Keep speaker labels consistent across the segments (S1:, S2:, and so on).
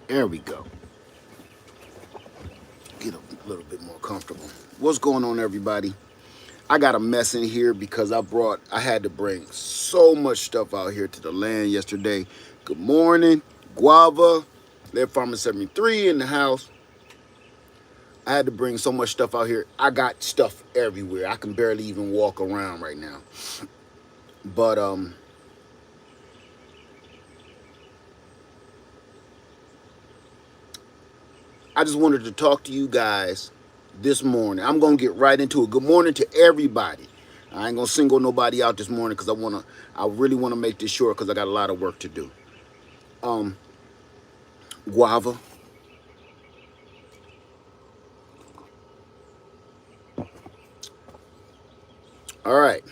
S1: There we go. Get a little bit more comfortable. What's going on, everybody? I got a mess in here because I had to bring so much stuff out here to the land yesterday. Good morning, Guava, Live Farmer 73 in the house. I had to bring so much stuff out here. I got stuff everywhere. I can barely even walk around right now. But I just wanted to talk to you guys this morning. I'm gonna get right into it. Good morning to everybody. I ain't gonna single nobody out this morning because I really wanna make this short because I got a lot of work to do. Um, Guava. All right.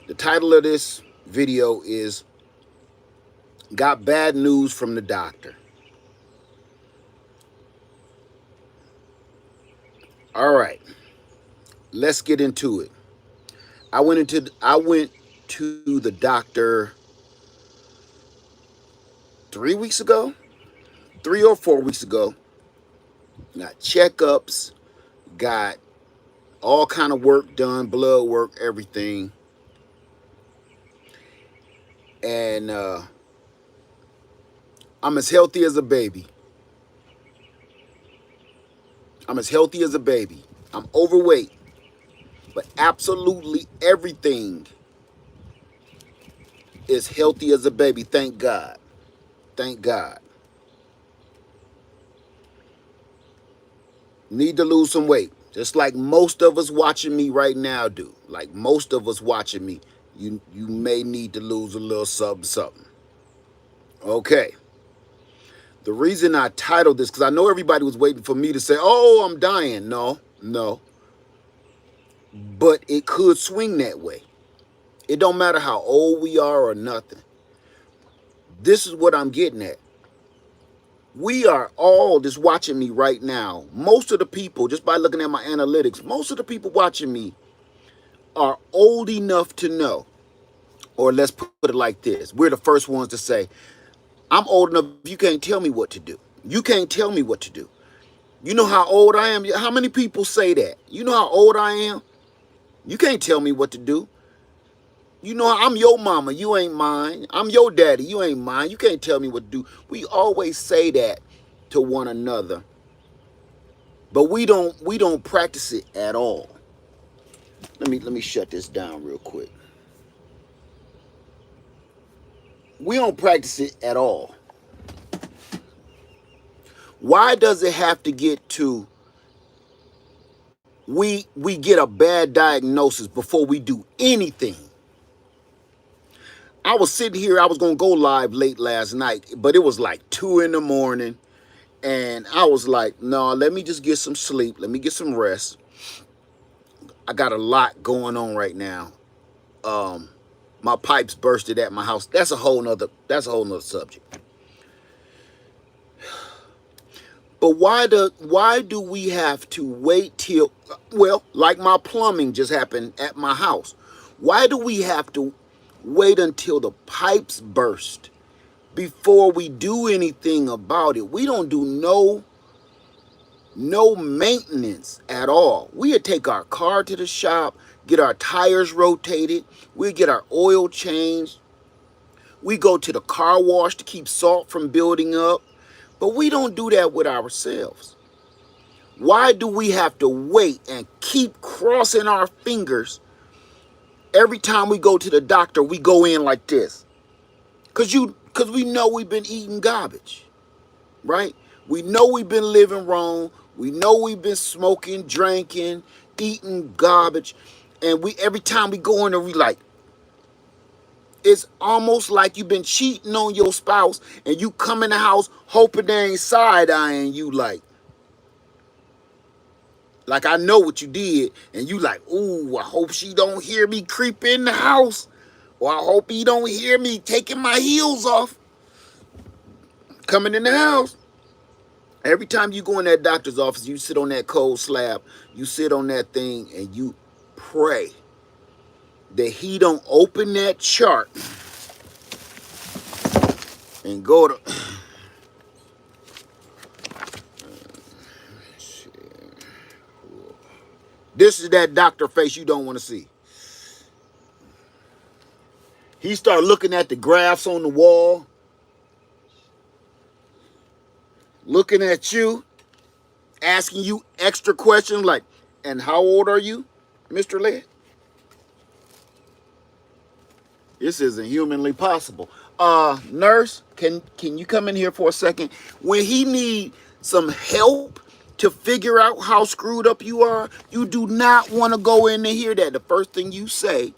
S1: The title of this video is Got Bad News from the Doctor. All right. Let's get into it. I went to the doctor 3 weeks ago, 3 or 4 weeks ago. Got checkups, got all kind of work done, blood work, everything. And I'm as healthy as a baby. I'm as healthy as a baby. I'm overweight, but absolutely everything is healthy as a baby. Thank God. Thank God. Need to lose some weight. Just like most of us watching me right now do. Like most of us watching me. You may need to lose a little something, something. Okay. The reason I titled this, because I know everybody was waiting for me to say, oh, I'm dying. No, no. But it could swing that way. It don't matter how old we are or nothing. This is what I'm getting at. We are all just watching me right now. Most of the people, just by looking at my analytics, most of the people watching me are old enough to know, or let's put it like this. We're the first ones to say, I'm old enough, you can't tell me what to do. You can't tell me what to do. You know how old I am? How many people say that? You know how old I am? You can't tell me what to do. You know, I'm your mama, you ain't mine. I'm your daddy, you ain't mine. You can't tell me what to do. We always say that to one another, but we don't practice it at all. Let me shut this down real quick. We don't practice it at all. Why does it have to get to we get a bad diagnosis before we do anything? I was sitting here, I was gonna go live late last night, but it was like 2 in the morning. And I was like, no, let me just get some sleep. Let me get some rest. I got a lot going on right now. My pipes bursted at my house. That's a whole nother subject. But why do we have to wait till, well, like my plumbing just happened at my house. Why do we have to wait until the pipes burst before we do anything about it? We don't do no maintenance at all. We'd take our car to the shop, get our tires rotated, we get our oil changed, we go to the car wash to keep salt from building up, but we don't do that with ourselves. Why do we have to wait and keep crossing our fingers every time we go to the doctor? We go in like this because we know we've been eating garbage, right? We know we've been living wrong. We know we've been smoking, drinking, eating garbage. And we every time we go in there, we like, it's almost like you've been cheating on your spouse and you come in the house hoping they ain't side-eyeing you like I know what you did. And you like, ooh, I hope she don't hear me creep in the house. Or I hope he don't hear me taking my heels off coming in the house. Every time you go in that doctor's office, you sit on that cold slab, you sit on that thing and you pray that he don't open that chart and go to This is that doctor face you don't want to see. He started looking at the graphs on the wall, looking at you, asking you extra questions like, and how old are you, Mr. Led? This isn't humanly possible. Nurse, can you come in here for a second? When he need some help to figure out how screwed up you are, you do not want to go in and hear that. The first thing you say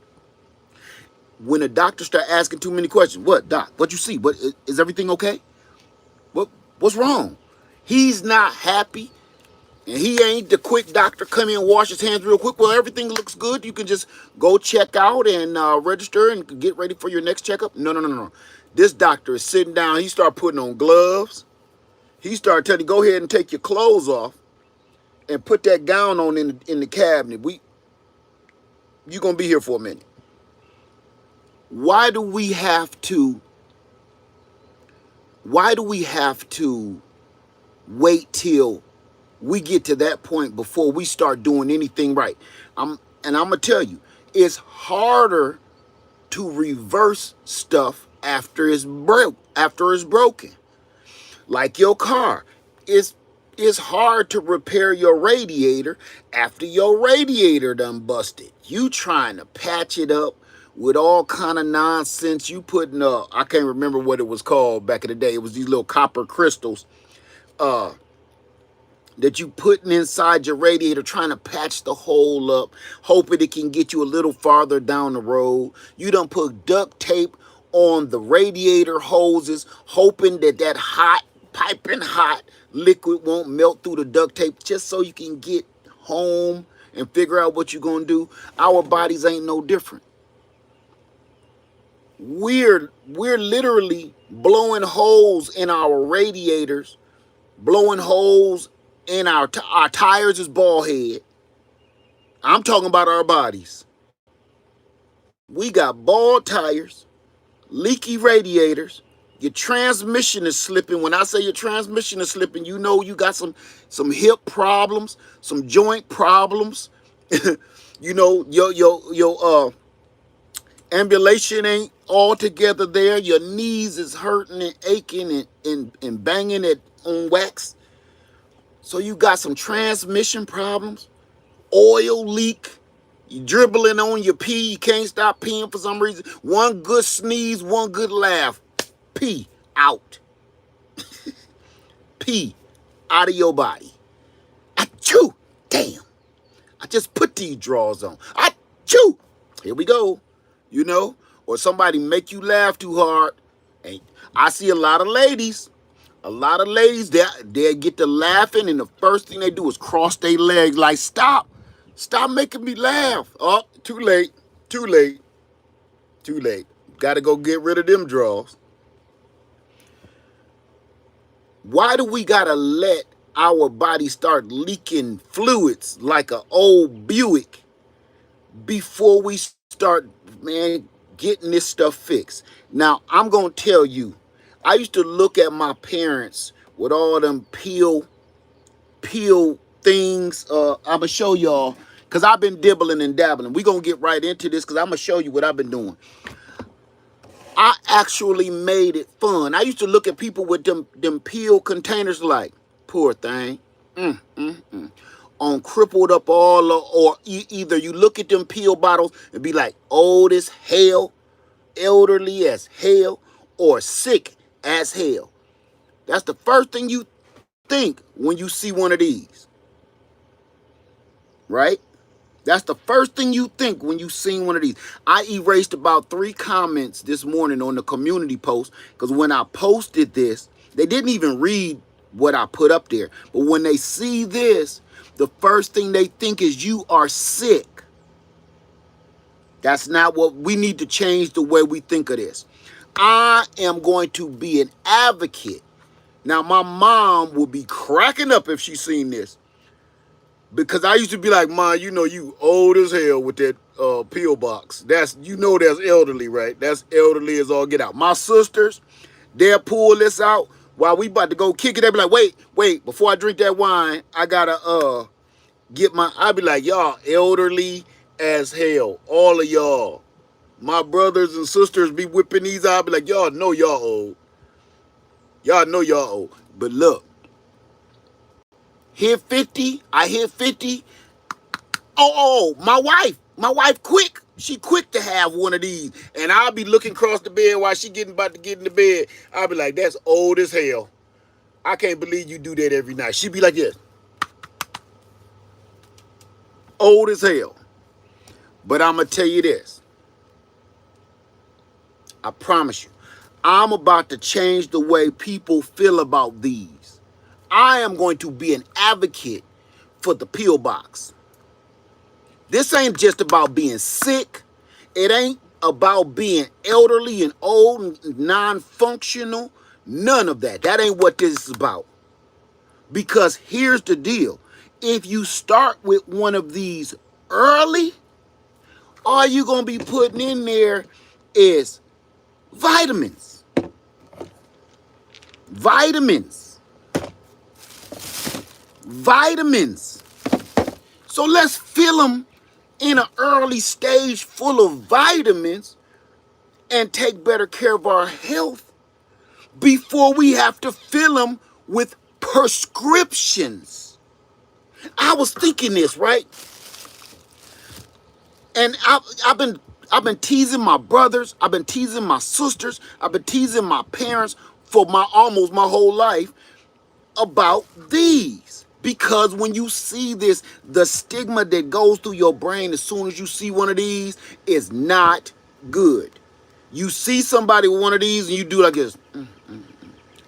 S1: when a doctor start asking too many questions, what, doc? What you see? What is everything okay? What's wrong? He's not happy. And he ain't the quick doctor, come in and wash his hands real quick. Well, everything looks good. You can just go check out and register and get ready for your next checkup. No. This doctor is sitting down. He start putting on gloves. He started telling you, go ahead and take your clothes off and put that gown on in the cabinet. You're going to be here for a minute. Why do we have to wait till we get to that point before we start doing anything right? I'm gonna tell you, it's harder to reverse stuff after it's broken. Like your car, it's hard to repair your radiator after your radiator done busted. You trying to patch it up with all kind of nonsense. You putting I can't remember what it was called back in the day. It was these little copper crystals that you putting inside your radiator, trying to patch the hole up, hoping it can get you a little farther down the road. You done put duct tape on the radiator hoses, hoping that hot, piping hot liquid won't melt through the duct tape just so you can get home and figure out what you're going to do. Our bodies ain't no different. We're literally blowing holes in our radiators, blowing holes in our tires is ball head. I'm talking about our bodies. We got bald tires, leaky radiators. Your transmission is slipping. When I say your transmission is slipping, you know you got some hip problems, some joint problems. You know, your ambulation ain't all together there. Your knees is hurting and aching and banging it on wax. So you got some transmission problems, oil leak, you dribbling on your pee, you can't stop peeing for some reason. One good sneeze, one good laugh, pee out. Pee out of your body. Achoo! Damn. I just put these drawers on. Achoo! Here we go. You know? Or somebody make you laugh too hard. And I see a lot of ladies, they get to laughing, and the first thing they do is cross their legs like, stop making me laugh. Oh, too late. Got to go get rid of them drawers. Why do we got to let our body start leaking fluids like an old Buick before we start, man, getting this stuff fixed? Now, I'm going to tell you, I used to look at my parents with all them peel things. I'm going to show y'all, because I've been dibbling and dabbling. We're going to get right into this, because I'm going to show you what I've been doing. I actually made it fun. I used to look at people with them peel containers like, poor thing. On crippled up or either you look at them peel bottles and be like, old as hell, elderly as hell, or sick as hell. That's the first thing you think when you see one of these, right? That's the first thing you think when you see one of these. I erased about 3 comments this morning on the community post, because when I posted this, they didn't even read what I put up there. But when they see this, the first thing they think is you are sick. That's not what we need to change, the way we think of this. I am going to be an advocate. Now, my mom would be cracking up if she seen this, because I used to be like, Mom, you know you old as hell with that peel box. That's elderly, right? That's elderly as all get out. My sisters, they'll pull this out while we about to go kick it. They'll be like, wait, before I drink that wine, I gotta I be like, y'all elderly as hell. All of y'all. My brothers and sisters be whipping these out. I be like, y'all know y'all old. Y'all know y'all old. But look, hit 50, I hit 50. My wife quick. She quick to have one of these. And I'll be looking across the bed while she getting about to get in the bed. I'll be like, that's old as hell. I can't believe you do that every night. She be like this. Old as hell. But I'm going to tell you this. I promise you. I'm about to change the way people feel about these. I am going to be an advocate for the pill box. This ain't just about being sick. It ain't about being elderly and old and non-functional. None of that. That ain't what this is about. Because here's the deal. If you start with one of these early, all you're going to be putting in there is vitamins. Vitamins. Vitamins. So let's fill them in an early stage full of vitamins and take better care of our health before we have to fill them with prescriptions. I was thinking this, right? And I've been teasing my brothers, I've been teasing my sisters, I've been teasing my parents for almost my whole life about these. Because when you see this, the stigma that goes through your brain as soon as you see one of these is not good. You see somebody with one of these and you do like this.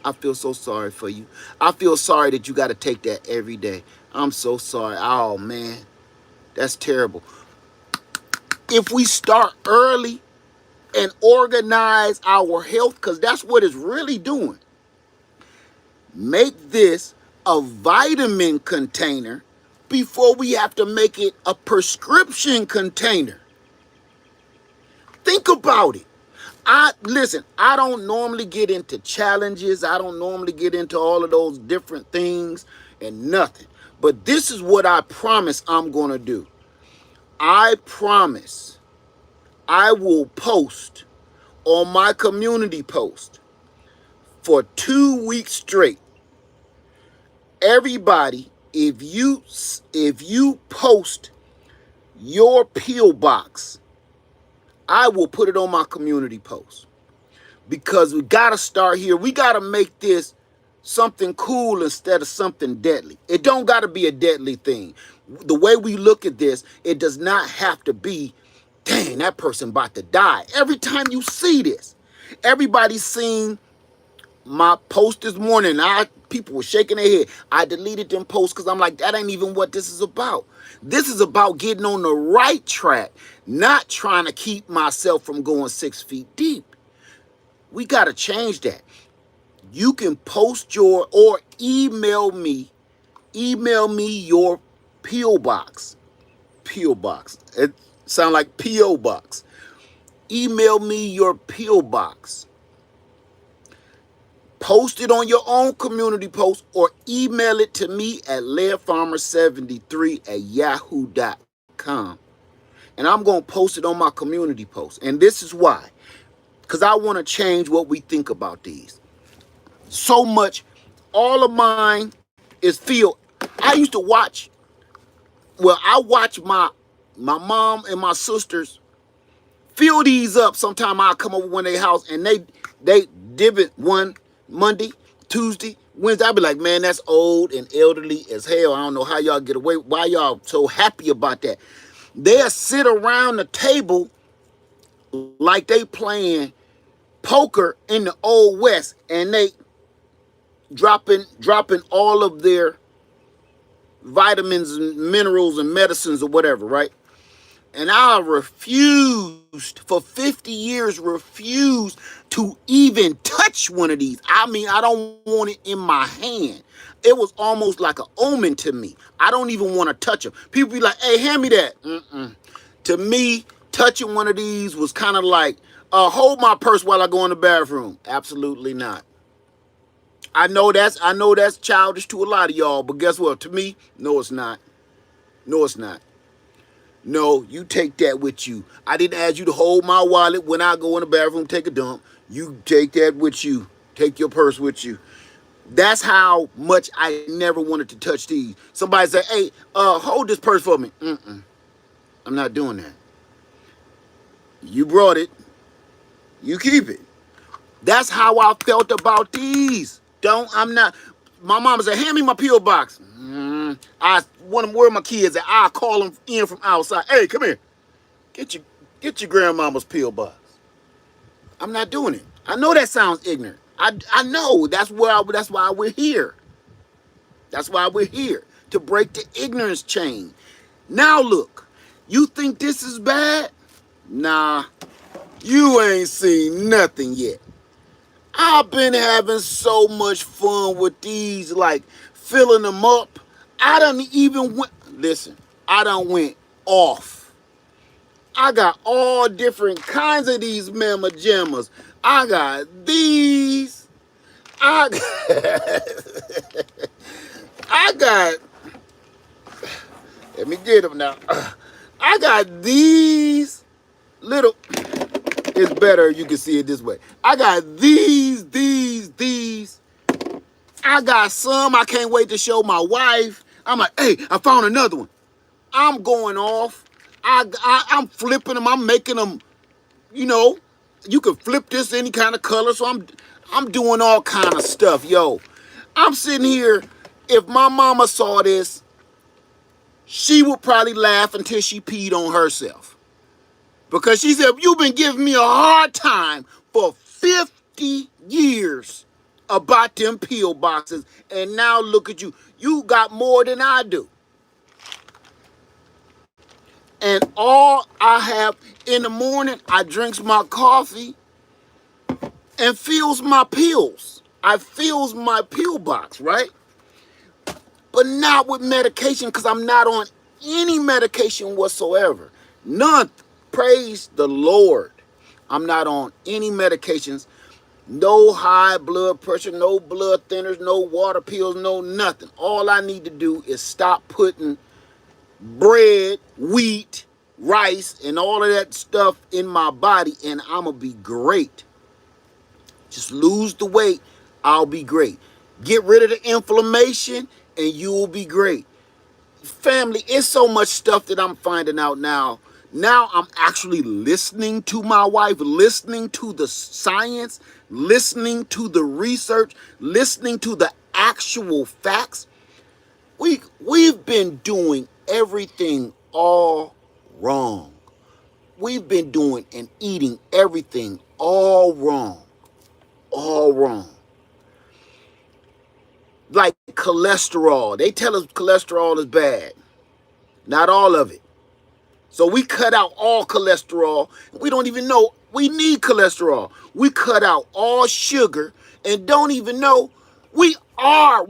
S1: I feel so sorry for you. I feel sorry that you got to take that every day. I'm so sorry. Oh, man. That's terrible. If we start early and organize our health, because that's what it's really doing. Make this a vitamin container before we have to make it a prescription container. Think about it. Listen, I don't normally get into challenges. I don't normally get into all of those different things and nothing. But this is what I promise I'm going to do. I promise I will post on my community post for 2 weeks straight. Everybody, if you post your pill box, I will put it on my community post. Because we got to start here. We got to make this something cool instead of something deadly. It don't got to be a deadly thing. The way we look at this, it does not have to be, dang, that person about to die. Every time you see this, everybody's seen my post this morning. People were shaking their head. I deleted them posts because I'm like, that ain't even what this is about. This is about getting on the right track, not trying to keep myself from going 6 feet deep. We got to change that. You can post or email me your P.O. box. P.O. box. It sounds like P.O. box. Email me your P.O. box. Post it on your own community post or email it to me at leadfarmer73@yahoo.com. And I'm going to post it on my community post. And this is why. Because I want to change what we think about these. So much. All of mine is filled. I used to watch. Well, I watch my mom and my sisters fill these up. Sometime I'll come over one of their house and they dip it one Monday, Tuesday, Wednesday. I'll be like, man, that's old and elderly as hell. I don't know how y'all get away. Why y'all so happy about that? They'll sit around the table like they playing poker in the old West, and they dropping all of their vitamins and minerals and medicines or whatever, right? And I refused, for 50 years, refused to even touch one of these. I mean, I don't want it in my hand. It was almost like an omen to me. I don't even want to touch them. People be like, hey, hand me that. To me, touching one of these was kind of like, hold my purse while I go in the bathroom. Absolutely not. I know that's childish to a lot of y'all, but guess what? To me, no, it's not. No, it's not. No, you take that with you. I didn't ask you to hold my wallet when I go in the bathroom, take a dump. You take that with you. Take your purse with you. That's how much I never wanted to touch these. Somebody say, hey, hold this purse for me. I'm not doing that. You brought it. You keep it. That's how I felt about these. I'm not. My mama said, hand me my P.O. box. I want them where my kids at. I call them in from outside. Hey, come here. Get your grandmama's P.O. box. I'm not doing it. I know that sounds ignorant. I know. That's why we're here. That's why we're here. To break the ignorance chain. Now look, you think this is bad? Nah, you ain't seen nothing yet. I've been having so much fun with these, like filling them up. I done even I done went off. I got all different kinds of these mamma jammas. I got these. I got, let me get them now. I got these little, it's better you can see it this way. I got these. I got some I can't wait to show my wife. I'm like, hey, I found another one. I'm going off. I'm flipping them. I'm making them, you know, you can flip this any kind of color. So I'm doing all kind of stuff. Yo, I'm sitting here. If my mama saw this, she would probably laugh until she peed on herself. Because she said, you've been giving me a hard time for 50 years about them P.O. boxes, and now look at you. You got more than I do. And all I have in the morning, I drinks my coffee and fills my pills. I fills my pill box, right? But not with medication, because I'm not on any medication whatsoever. None. Praise the Lord. I'm not on any medications. No high blood pressure, no blood thinners, no water pills, no nothing. All I need to do is stop putting bread, wheat, rice, and all of that stuff in my body, and I'm going to be great. Just lose the weight, I'll be great. Get rid of the inflammation, and you will be great. Family, it's so much stuff that I'm finding out now. Now I'm actually listening to my wife, listening to the science, listening to the research, listening to the actual facts. We've been doing everything all wrong. We've been doing and eating everything all wrong. All wrong. Like cholesterol. They tell us cholesterol is bad. Not all of it. So we cut out all cholesterol. We don't even know we need cholesterol. We cut out all sugar and don't even know we are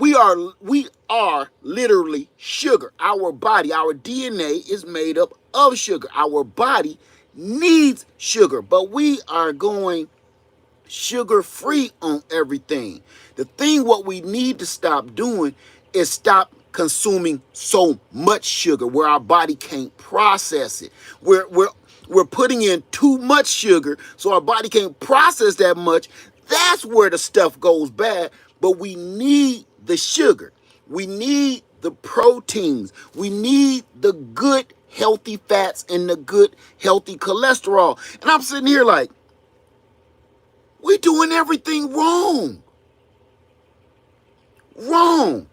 S1: literally sugar. Our body, our DNA is made up of sugar. Our body needs sugar, but we are going sugar-free on everything. The thing what we need to stop doing is stop consuming so much sugar where our body can't process it. We're putting in too much sugar so our body can't process that much. That's where the stuff goes bad. But we need the sugar. We need the proteins. We need the good healthy fats and the good healthy cholesterol. And I'm sitting here like, we're doing everything wrong. Wrong.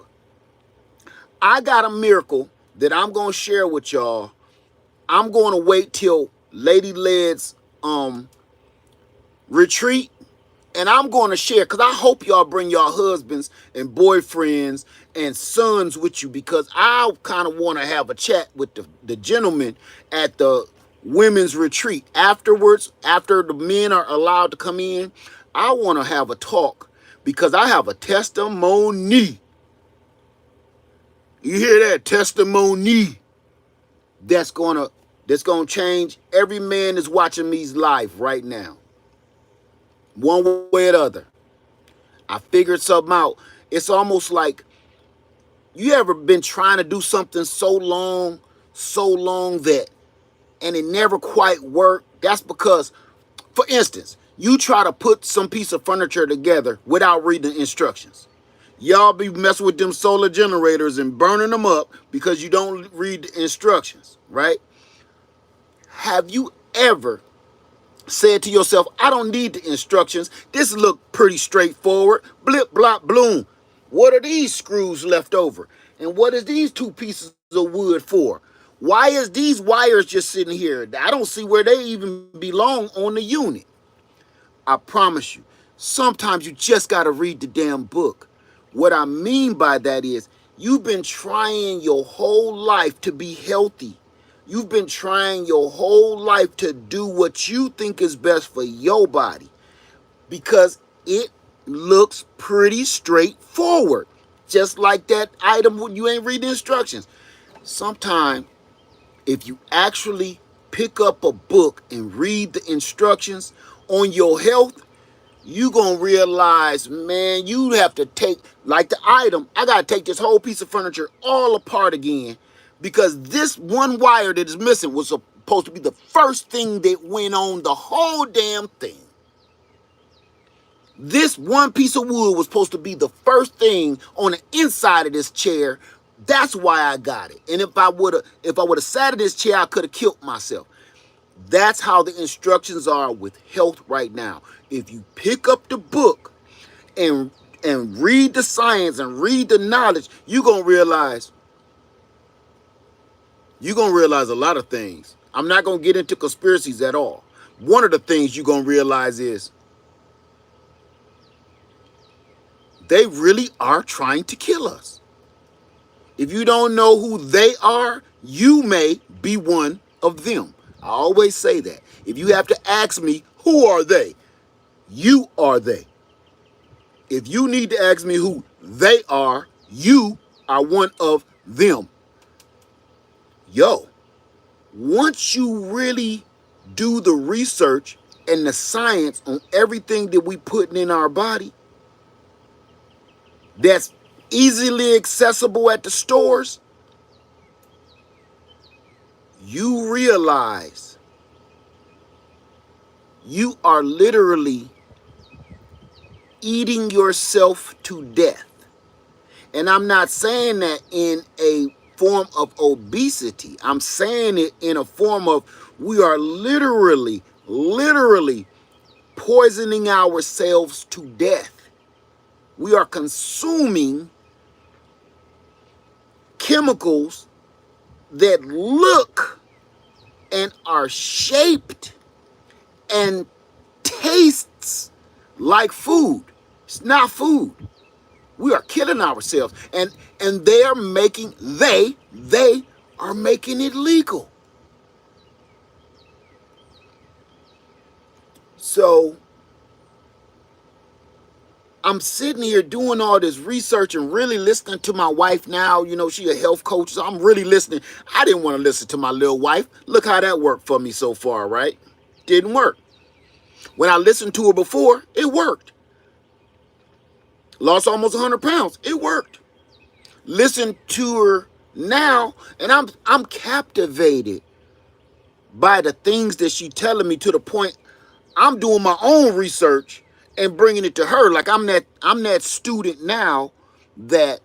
S1: I got a miracle that I'm going to share with y'all. I'm going to wait till Lady LEADS retreat, and I'm going to share, because I hope y'all bring your husbands and boyfriends and sons with you, because I kind of want to have a chat with the gentlemen at the women's retreat. Afterwards, after the men are allowed to come in, I want to have a talk, because I have a testimony. You hear that? Testimony. That's gonna change every man that's watching me's life right now. One way or the other. I figured something out. It's almost like, you ever been trying to do something so long so long that, and it never quite worked. That's because, for instance, you try to put some piece of furniture together without reading the instructions. Y'all be messing with them solar generators and burning them up because you don't read the instructions, right? Have you ever said to yourself, I don't need the instructions. This look pretty straightforward. Blip, blop, bloom. What are these screws left over? And what is these two pieces of wood for? Why is these wires just sitting here? I don't see where they even belong on the unit. I promise you, sometimes you just got to read the damn book. What I mean by that is you've been trying your whole life to be healthy. You've been trying your whole life to do what you think is best for your body because it looks pretty straightforward. Just like that item when you ain't reading instructions. Sometimes, if you actually pick up a book and read the instructions on your health, you gonna realize, man, you have to take, like the item, I gotta take this whole piece of furniture all apart again because this one wire that is missing was supposed to be the first thing that went on the whole damn thing. This one piece of wood was supposed to be the first thing on the inside of this chair. That's why I got it. And if I would have sat in this chair, I could have killed myself. That's how the instructions are with health right now. If you pick up the book and read the science and read the knowledge, you're gonna realize a lot of things. I'm not gonna get into conspiracies at all. One of the things you're gonna realize is they really are trying to kill us. If you don't know who they are, you may be one of them. I always say that. If you have to ask me, who are they? You are they. If you need to ask me who they are, you are one of them. Yo, once you really do the research and the science on everything that we putting in our body that's easily accessible at the stores, you realize you are literally eating yourself to death. And I'm not saying that in a form of obesity. I'm saying it in a form of we are literally poisoning ourselves to death. We are consuming chemicals that look and are shaped and tastes like food. It's not food. We are killing ourselves, and they are making it legal. So I'm sitting here doing all this research and really listening to my wife now. You know, she a health coach, so I'm really listening. I didn't want to listen to my little wife. Look how that worked for me so far, right? Didn't work. When I listened to her before, it worked. Lost almost 100 pounds. It worked. Listen to her now, and I'm captivated by the things that she's telling me to the point I'm doing my own research and bringing it to her. Like I'm that student now that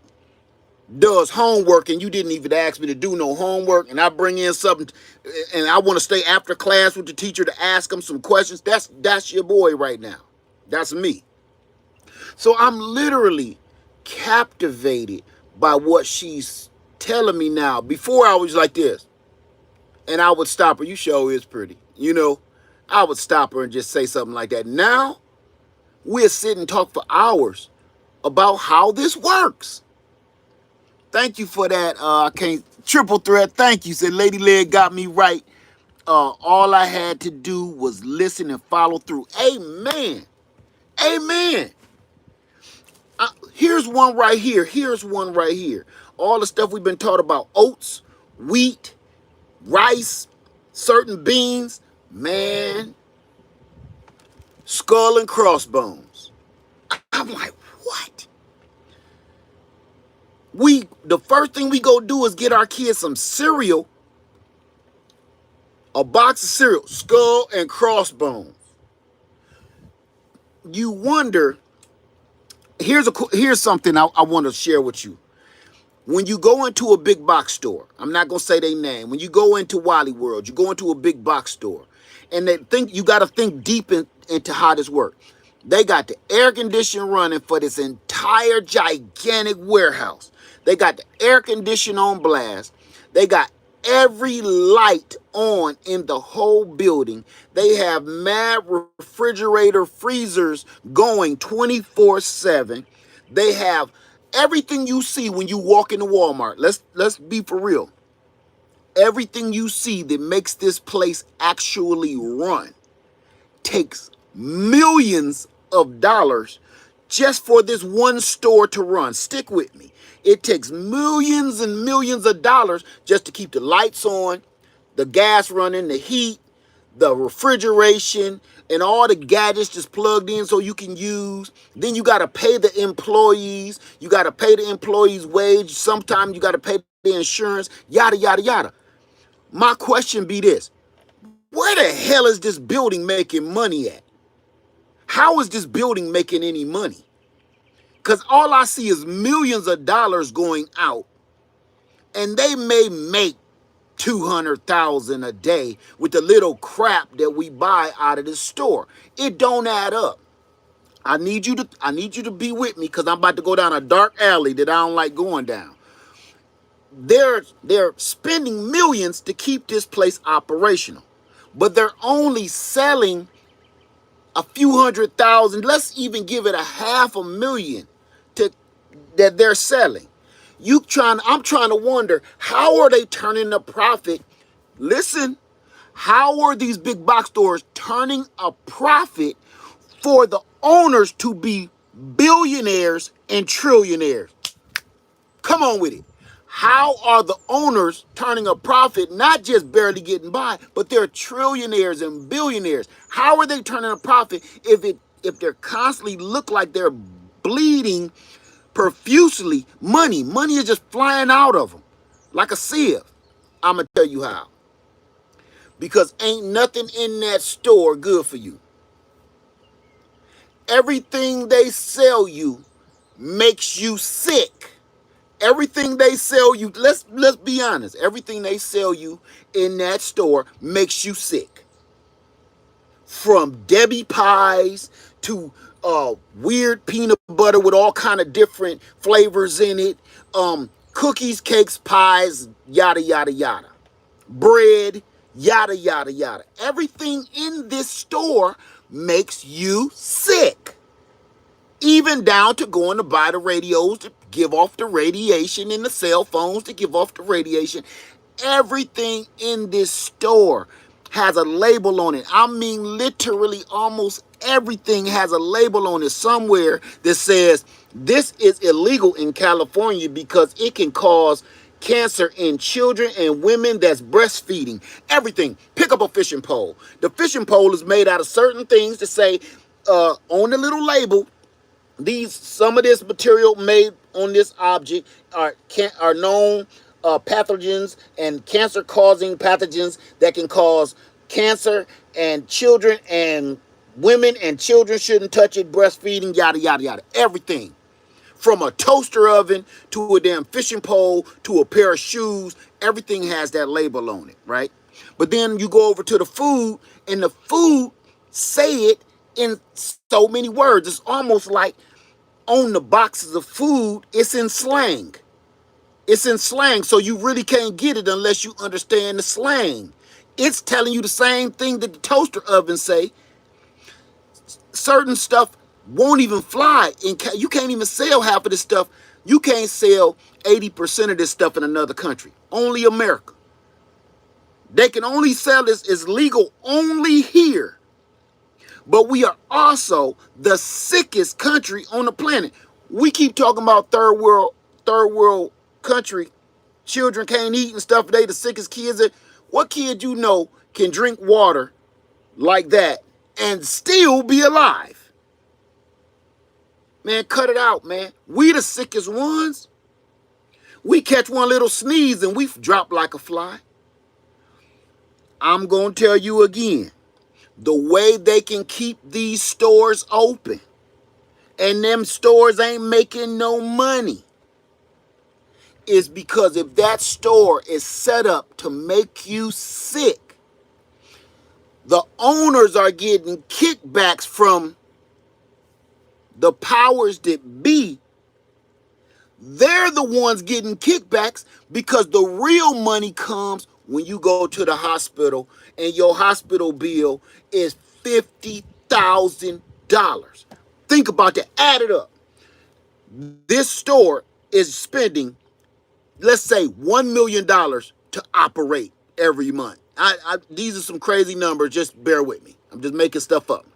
S1: does homework and you didn't even ask me to do no homework, and I bring in something and I want to stay after class with the teacher to ask them some questions. That's your boy right now. That's me. So I'm literally captivated by what she's telling me now. Before I was like this, and I would stop her. You sure is pretty. You know, I would stop her and just say something like that. Now, we'll sit and talk for hours about how this works. Thank you for that. I can't triple threat. Thank you. Said Lady Leg got me right. All I had to do was listen and follow through. Amen. Amen. Here's one right here. Here's one right here. All the stuff we've been taught about oats, wheat, rice, certain beans, man, skull and crossbones. I'm like, what? The first thing we go do is get our kids some cereal A box of cereal, skull and crossbones. You wonder, here's something I want to share with you. When you go into a big box store, I'm not gonna say their name. When you go into Wally World, you go into a big box store, and they think you got to think deep into how this works. They got the air conditioning running for this entire gigantic warehouse. They got the air conditioning on blast. They got every light on in the whole building. They have mad refrigerator freezers going 24/7. They have everything you see when you walk into Walmart. Let's be for real. Everything you see that makes this place actually run takes millions of dollars just for this one store to run. Stick with me. It takes millions and millions of dollars just to keep the lights on, the gas running, the heat, the refrigeration, and all the gadgets just plugged in so you can use. Then you got to pay the employees. You got to pay the employees' wage. Sometimes you got to pay the insurance, yada, yada, yada. My question be this. Where the hell is this building making money at? How is this building making any money? Because all I see is millions of dollars going out, and they may make 200,000 a day with the little crap that we buy out of the store. It don't add up. I need you to be with me because I'm about to go down a dark alley that I don't like going down. They're spending millions to keep this place operational, but they're only selling a few 100,000. Let's even give it a 500,000 to that they're selling. I'm trying to wonder, how are they turning a profit? Listen, how are these big box stores turning a profit for the owners to be billionaires and trillionaires? Come on with it. How are the owners turning a profit, not just barely getting by, but they're trillionaires and billionaires? How are they turning a profit if they're constantly look like they're bleeding profusely? Money is just flying out of them like a sieve. I'm gonna tell you how. Because ain't nothing in that store good for you. Everything they sell you makes you sick. Everything they sell you, let's be honest, everything they sell you in that store makes you sick. From Debbie pies to weird peanut butter with all kind of different flavors in it, cookies, cakes, pies, yada, yada, yada. Bread, yada, yada, yada. Everything in this store makes you sick. Even down to going to buy the radios to give off the radiation and the cell phones to give off the radiation. Everything in this store has a label on it. I mean, literally almost everything has a label on it somewhere that says this is illegal in California because it can cause cancer in children and women that's breastfeeding. Everything. Pick up a fishing pole. The fishing pole is made out of certain things to say on the little label, some of this material made on this object are known pathogens and cancer-causing pathogens that can cause cancer, and children and women and children shouldn't touch it, breastfeeding, yada, yada, yada. Everything. From a toaster oven to a damn fishing pole to a pair of shoes, everything has that label on it, right? But then you go over to the food, and the food say it in so many words. It's almost like on the boxes of food, it's in slang. It's in slang, so you really can't get it unless you understand the slang. It's telling you the same thing that the toaster oven say. Certain stuff won't even fly. You can't even sell half of this stuff. You can't sell 80% of this stuff in another country. Only America. They can only sell this. It's legal only here. But we are also the sickest country on the planet. We keep talking about third world country. Children can't eat and stuff. They the sickest kids. What kid you know can drink water like that and still be alive? Man, cut it out, man. We the sickest ones. We catch one little sneeze and we drop like a fly. I'm going to tell you again, the way they can keep these stores open and them stores ain't making no money is because if that store is set up to make you sick, the owners are getting kickbacks from the powers that be. They're the ones getting kickbacks because the real money comes when you go to the hospital and your hospital bill is $50,000. Think about that. Add it up. This store is spending, let's say, $1 million to operate every month. These are some crazy numbers. Just bear with me. I'm just making stuff up.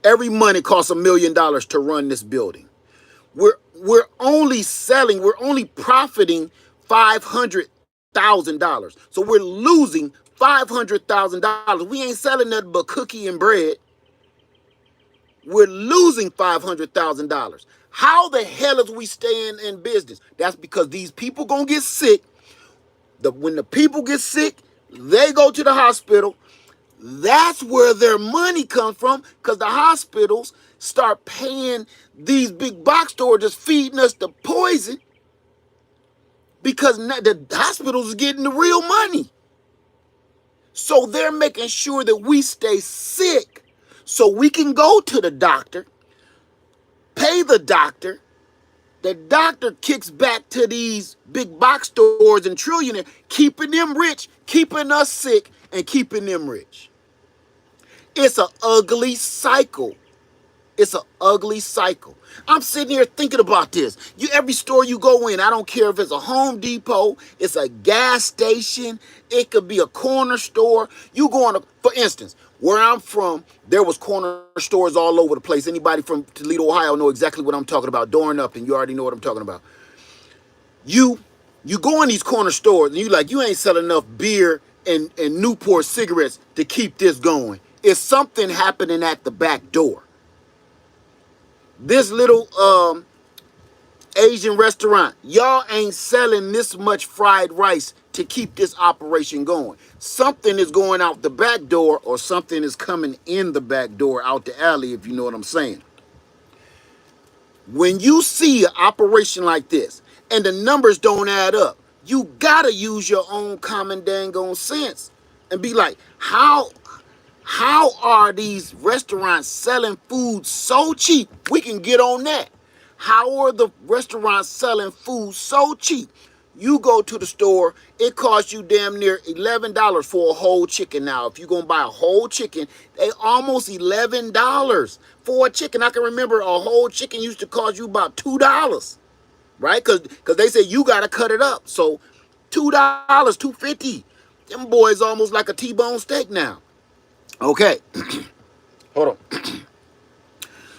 S1: Every month it costs $1 million to run this building. We're only profiting $500,000. So we're losing $500,000. We ain't selling nothing but cookie and bread. We're losing $500,000. How the hell is we staying in business? That's because these people gonna get sick. When the people get sick, they go to the hospital. That's where their money comes from, because the hospitals start paying these big box stores just feeding us the poison, because the hospitals is getting the real money. So they're making sure that we stay sick so we can go to the doctor, pay the doctor. The doctor kicks back to these big box stores and trillionaires, keeping them rich, keeping us sick, and keeping them rich. It's an ugly cycle. It's an ugly cycle. I'm sitting here thinking about this. Every store you go in, I don't care if it's a Home Depot, it's a gas station, it could be a corner store. You go on, for instance, where I'm from, there was corner stores all over the place. Anybody from Toledo, Ohio know exactly what I'm talking about. Doring up, and you already know what I'm talking about. You go in these corner stores, and you ain't selling enough beer and Newport cigarettes to keep this going. It's something happening at the back door. This little Asian restaurant, y'all ain't selling this much fried rice to keep this operation going. Something is going out the back door, or something is coming in the back door out the alley, if you know what I'm saying. When you see an operation like this and the numbers don't add up, you gotta use your own common dang on sense and be like, how are these restaurants selling food so cheap? We can get on that. How are the restaurants selling food so cheap? You go to the store, it costs you damn near $11 for a whole chicken now. If you're going to buy a whole chicken, they almost $11 for a chicken. I can remember a whole chicken used to cost you about $2, right? Because they said you got to cut it up. So $2, $2.50. Them boys almost like a T-bone steak now. Okay, hold on.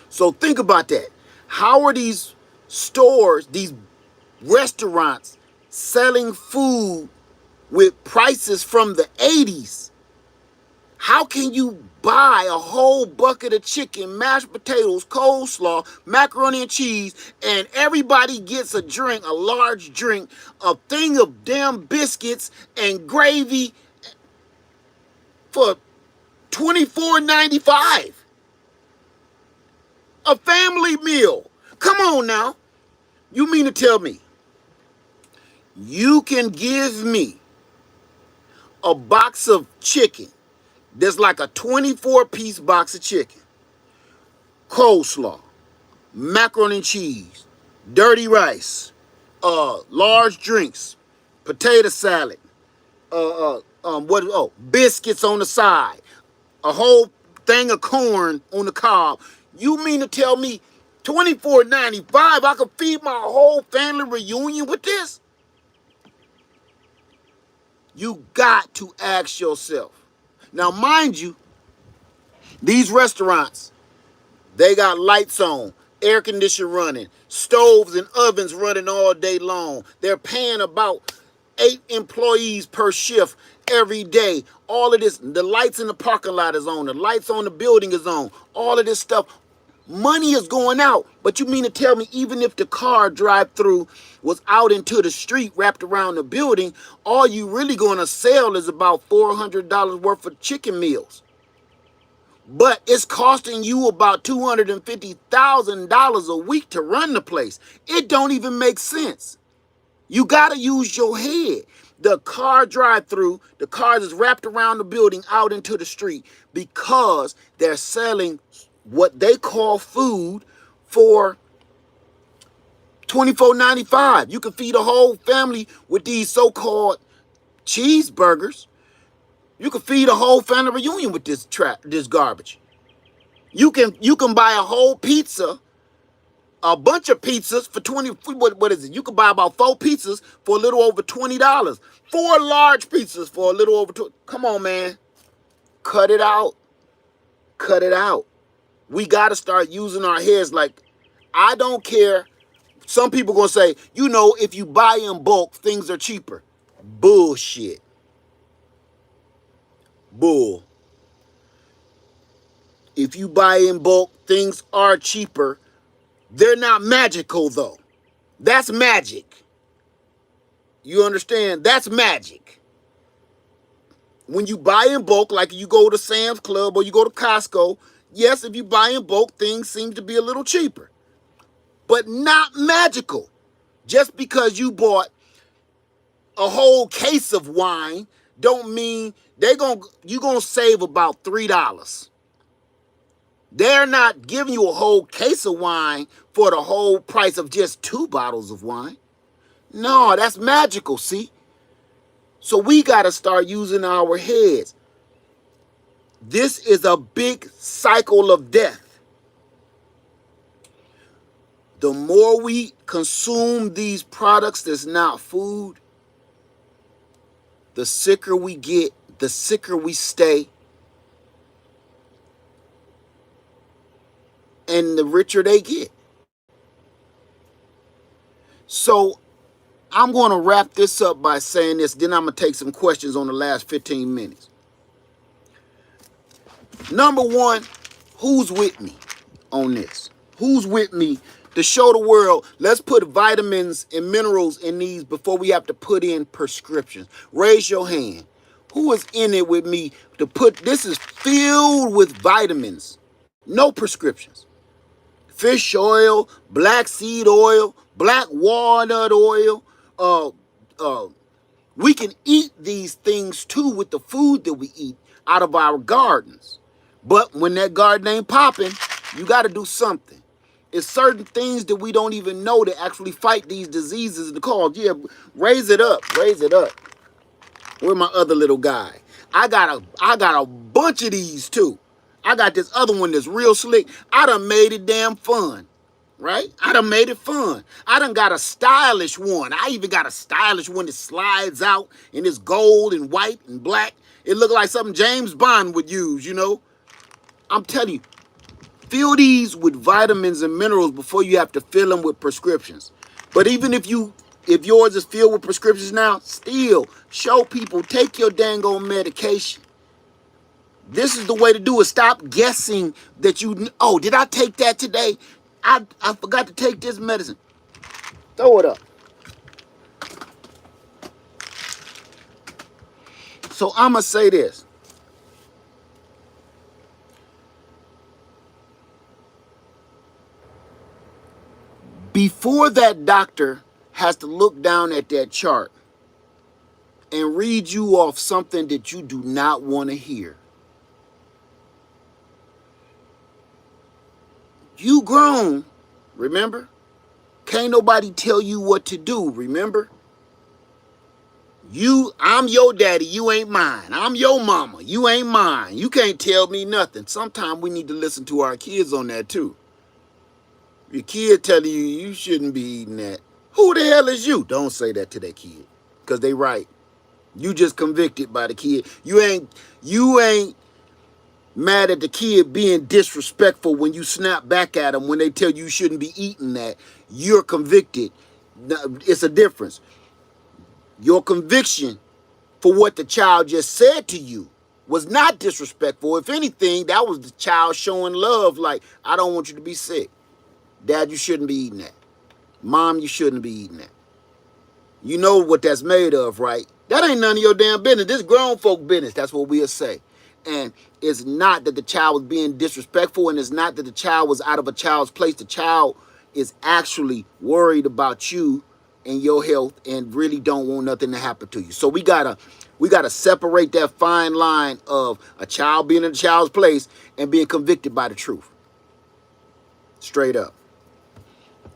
S1: So think about that. How are these stores, these restaurants, selling food with prices from the 80s? How can you buy a whole bucket of chicken, mashed potatoes, coleslaw, macaroni and cheese, and everybody gets a drink, a large drink, a thing of damn biscuits and gravy for $24.95? A family meal. Come on now. You mean to tell me you can give me a box of chicken that's like a 24-piece box of chicken, coleslaw, macaroni and cheese, dirty rice, large drinks, potato salad, biscuits on the side, a whole thing of corn on the cob? You mean to tell me $24.95 I could feed my whole family reunion with this? You got to ask yourself. Now, mind you, these restaurants, they got lights on, air conditioning running, stoves and ovens running all day long. They're paying about 8 employees per shift every day. All of this, the lights in the parking lot is on, the lights on the building is on, all of this stuff. Money is going out. But you mean to tell me even if the car drive-through was out into the street wrapped around the building, all you really going to sell is about $400 worth of chicken meals. But it's costing you about $250,000 a week to run the place. It don't even make sense. You got to use your head. The car drive-through, the cars is wrapped around the building out into the street because they're selling what they call food for $24.95. You can feed a whole family with these so-called cheeseburgers. You can feed a whole family reunion with this garbage. You can buy a whole pizza, a bunch of pizzas for 20. What is it? You can buy about 4 pizzas for a little over $20. 4 large pizzas for a little over 20. Come on, man. Cut it out. Cut it out. We got to start using our heads. Like, I don't care. Some people going to say, you know, if you buy in bulk, things are cheaper. Bullshit. Bull. If you buy in bulk, things are cheaper. They're not magical, though. That's magic. You understand? That's magic. When you buy in bulk, like you go to Sam's Club or you go to Costco, yes, if you buy in bulk, things seem to be a little cheaper. But not magical. Just because you bought a whole case of wine don't mean you're going to save about $3. They're not giving you a whole case of wine for the whole price of just 2 bottles of wine. No, that's magical, see? So we got to start using our heads. This is a big cycle of death. The more we consume these products that's not food, the sicker we get, the sicker we stay, and the richer they get. So I'm going to wrap this up by saying this, then I'm going to take some questions on the last 15 minutes. Number one, who's with me on this? Who's with me to show the world, let's put vitamins and minerals in these before we have to put in prescriptions? Raise your hand. Who is in it with me to put, this is filled with vitamins, no prescriptions. Fish oil, black seed oil, black walnut oil. We can eat these things too with the food that we eat out of our gardens. But when that garden ain't popping, you got to do something. It's certain things that we don't even know that actually fight these diseases and cause. Yeah, raise it up, raise it up. Where's my other little guy? I got a bunch of these too. I got this other one that's real slick. I done made it damn fun, right? I done made it fun. I done got a stylish one. I even got a stylish one that slides out and it's gold and white and black. It look like something James Bond would use, you know? I'm telling you, fill these with vitamins and minerals before you have to fill them with prescriptions. But even if yours is filled with prescriptions now, still show people, take your dang on medication. This is the way to do it. Stop guessing that oh, did I take that today? I forgot to take this medicine. Throw it up. So I'm going to say this. Before that doctor has to look down at that chart and read you off something that you do not want to hear, you grown, remember? Can't nobody tell you what to do, remember? I'm your daddy, you ain't mine. I'm your mama, you ain't mine. You can't tell me nothing. Sometimes we need to listen to our kids on that too. Your kid telling you you shouldn't be eating that. Who the hell is you? Don't say that to that kid, because they right. You just convicted by the kid. You ain't mad at the kid being disrespectful when you snap back at them when they tell you shouldn't be eating that. You're convicted. It's a difference. Your conviction for what the child just said to you was not disrespectful. If anything, that was the child showing love. Like, I don't want you to be sick. Dad, you shouldn't be eating that. Mom, you shouldn't be eating that. You know what that's made of, right? That ain't none of your damn business. This grown folk business. That's what we'll say. And it's not that the child was being disrespectful, and it's not that the child was out of a child's place. The child is actually worried about you and your health and really don't want nothing to happen to you. So we gotta separate that fine line of a child being in a child's place and being convicted by the truth. Straight up.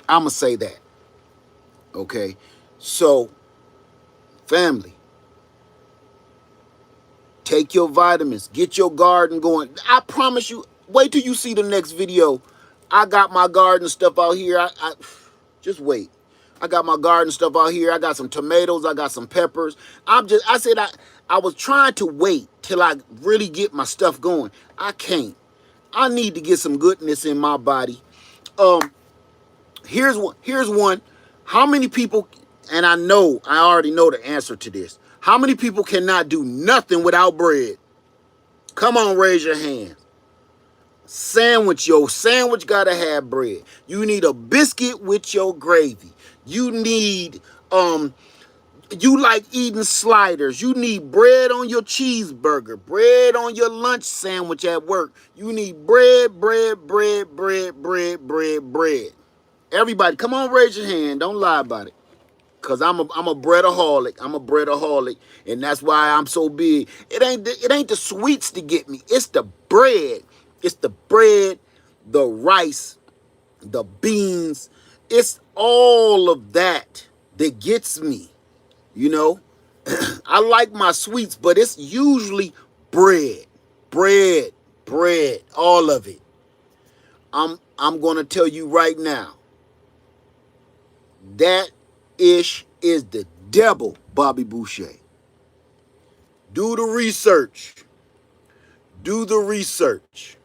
S1: I'ma say that. Okay? So, family, take your vitamins, get your garden going. I promise you, wait till you see the next video. I got my garden stuff out here. I just wait. I got my garden stuff out here. I got some tomatoes. I got some peppers. I was trying to wait till I really get my stuff going. I can't. I need to get some goodness in my body. Here's one. How many people, and I already know the answer to this. How many people cannot do nothing without bread? Come on, raise your hands. Your sandwich gotta have bread. You need a biscuit with your gravy. You need, you like eating sliders. You need bread on your cheeseburger, bread on your lunch sandwich at work. You need bread, bread, bread, bread, bread, bread, bread. Everybody, come on, raise your hand. Don't lie about it. Cause I'm a breadaholic. I'm a breadaholic, and that's why I'm so big. It ain't the sweets to get me. It's the bread. It's the bread, the rice, the beans. It's all of that gets me. You know, I like my sweets, but it's usually bread, bread, bread, all of it. I'm gonna tell you right now. That ish is the devil, Bobby Boucher. Do the research. Do the research.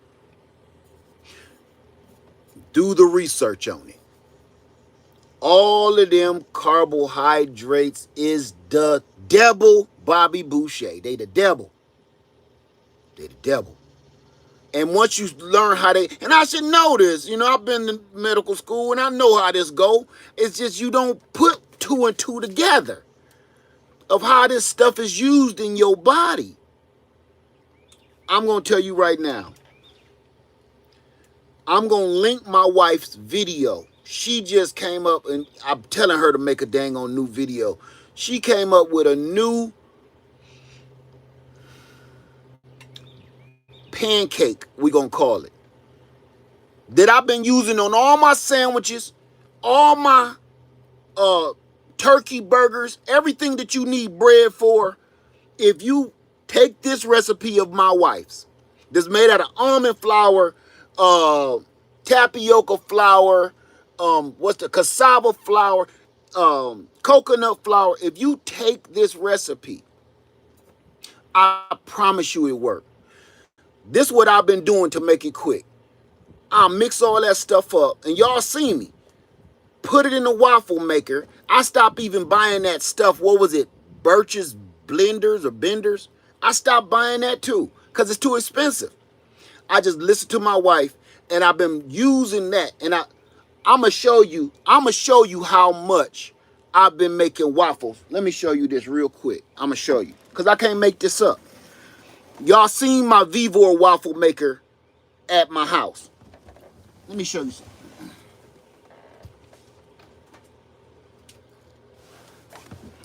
S1: Do the research on it. All of them carbohydrates is the devil, Bobby Boucher. They the devil. They the devil. And once you learn how they, and I should know this, you know, I've been to medical school and I know how this go. It's just you don't put two and two together of how this stuff is used in your body. I'm going to tell you right now. I'm going to link my wife's video. She just came up, and I'm telling her to make a dang on new video. She came up with a new pancake, we going to call it, that I've been using on all my sandwiches, all my turkey burgers, everything that you need bread for. If you take this recipe of my wife's, that's made out of almond flour, tapioca flour, what's the cassava flour, coconut flour. If you take this recipe, I promise you it works. This is what I've been doing to make it quick. I mix all that stuff up, and y'all see me. Put it in the waffle maker. I stopped even buying that stuff. What was it? Birch's blenders or benders? I stopped buying that too because it's too expensive. I just listened to my wife, and I've been using that. And I'm gonna show you how much I've been making waffles. Let me show you this real quick. I'm gonna show you because I can't make this up. Y'all seen my Vivor waffle maker at my house. Let me show you something.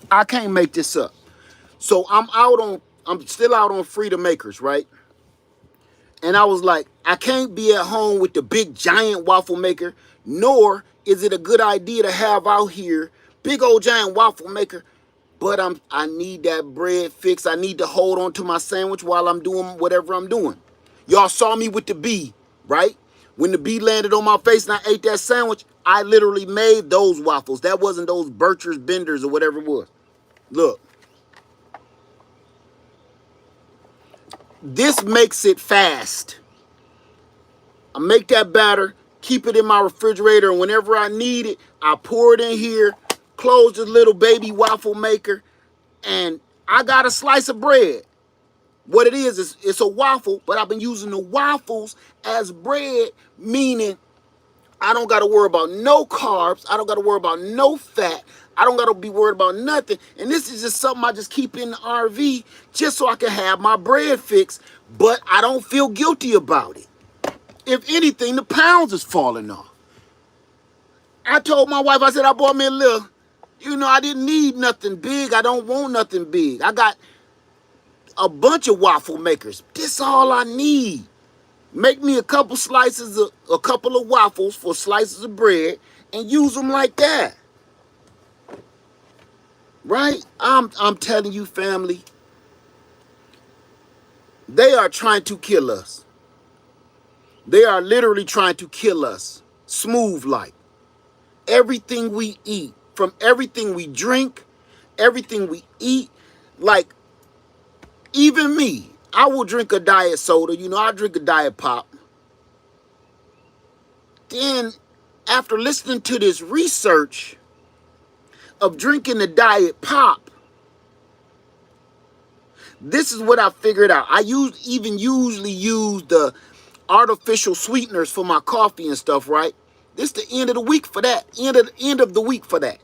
S1: I can't make this up. So I'm still out on Freedom Makers, right? And I was like, I can't be at home with the big giant waffle maker, nor is it a good idea to have out here big old giant waffle maker. But I need that bread fix. I need to hold on to my sandwich while I'm doing whatever I'm doing. Y'all saw me with the bee, right? When the bee landed on my face and I ate that sandwich, I literally made those waffles. That wasn't those Bircher's benders or whatever it was. Look. This makes it fast. I make that batter, keep it in my refrigerator, and whenever I need it, I pour it in here, close this little baby waffle maker, and I got a slice of bread. What it is it's a waffle, but I've been using the waffles as bread, meaning I don't got to worry about no carbs. I don't got to worry about no fat. I don't got to be worried about nothing. And this is just something I just keep in the RV just so I can have my bread fixed, but I don't feel guilty about it. If anything, the pounds is falling off. I told my wife, I said, I bought me a little, I didn't need nothing big. I don't want nothing big. I got a bunch of waffle makers. This all I need. Make me a couple of waffles for slices of bread and use them like that. Right? I'm telling you, family, they are trying to kill us. They are literally trying to kill us. Smooth like. Everything we eat, from everything we drink, everything we eat, like even me, I will drink a diet soda, I drink a diet pop. Then after listening to this research of drinking the diet pop, this is what I figured out. I usually use the artificial sweeteners for my coffee and stuff, right? This the end of the week for that. End of the week for that.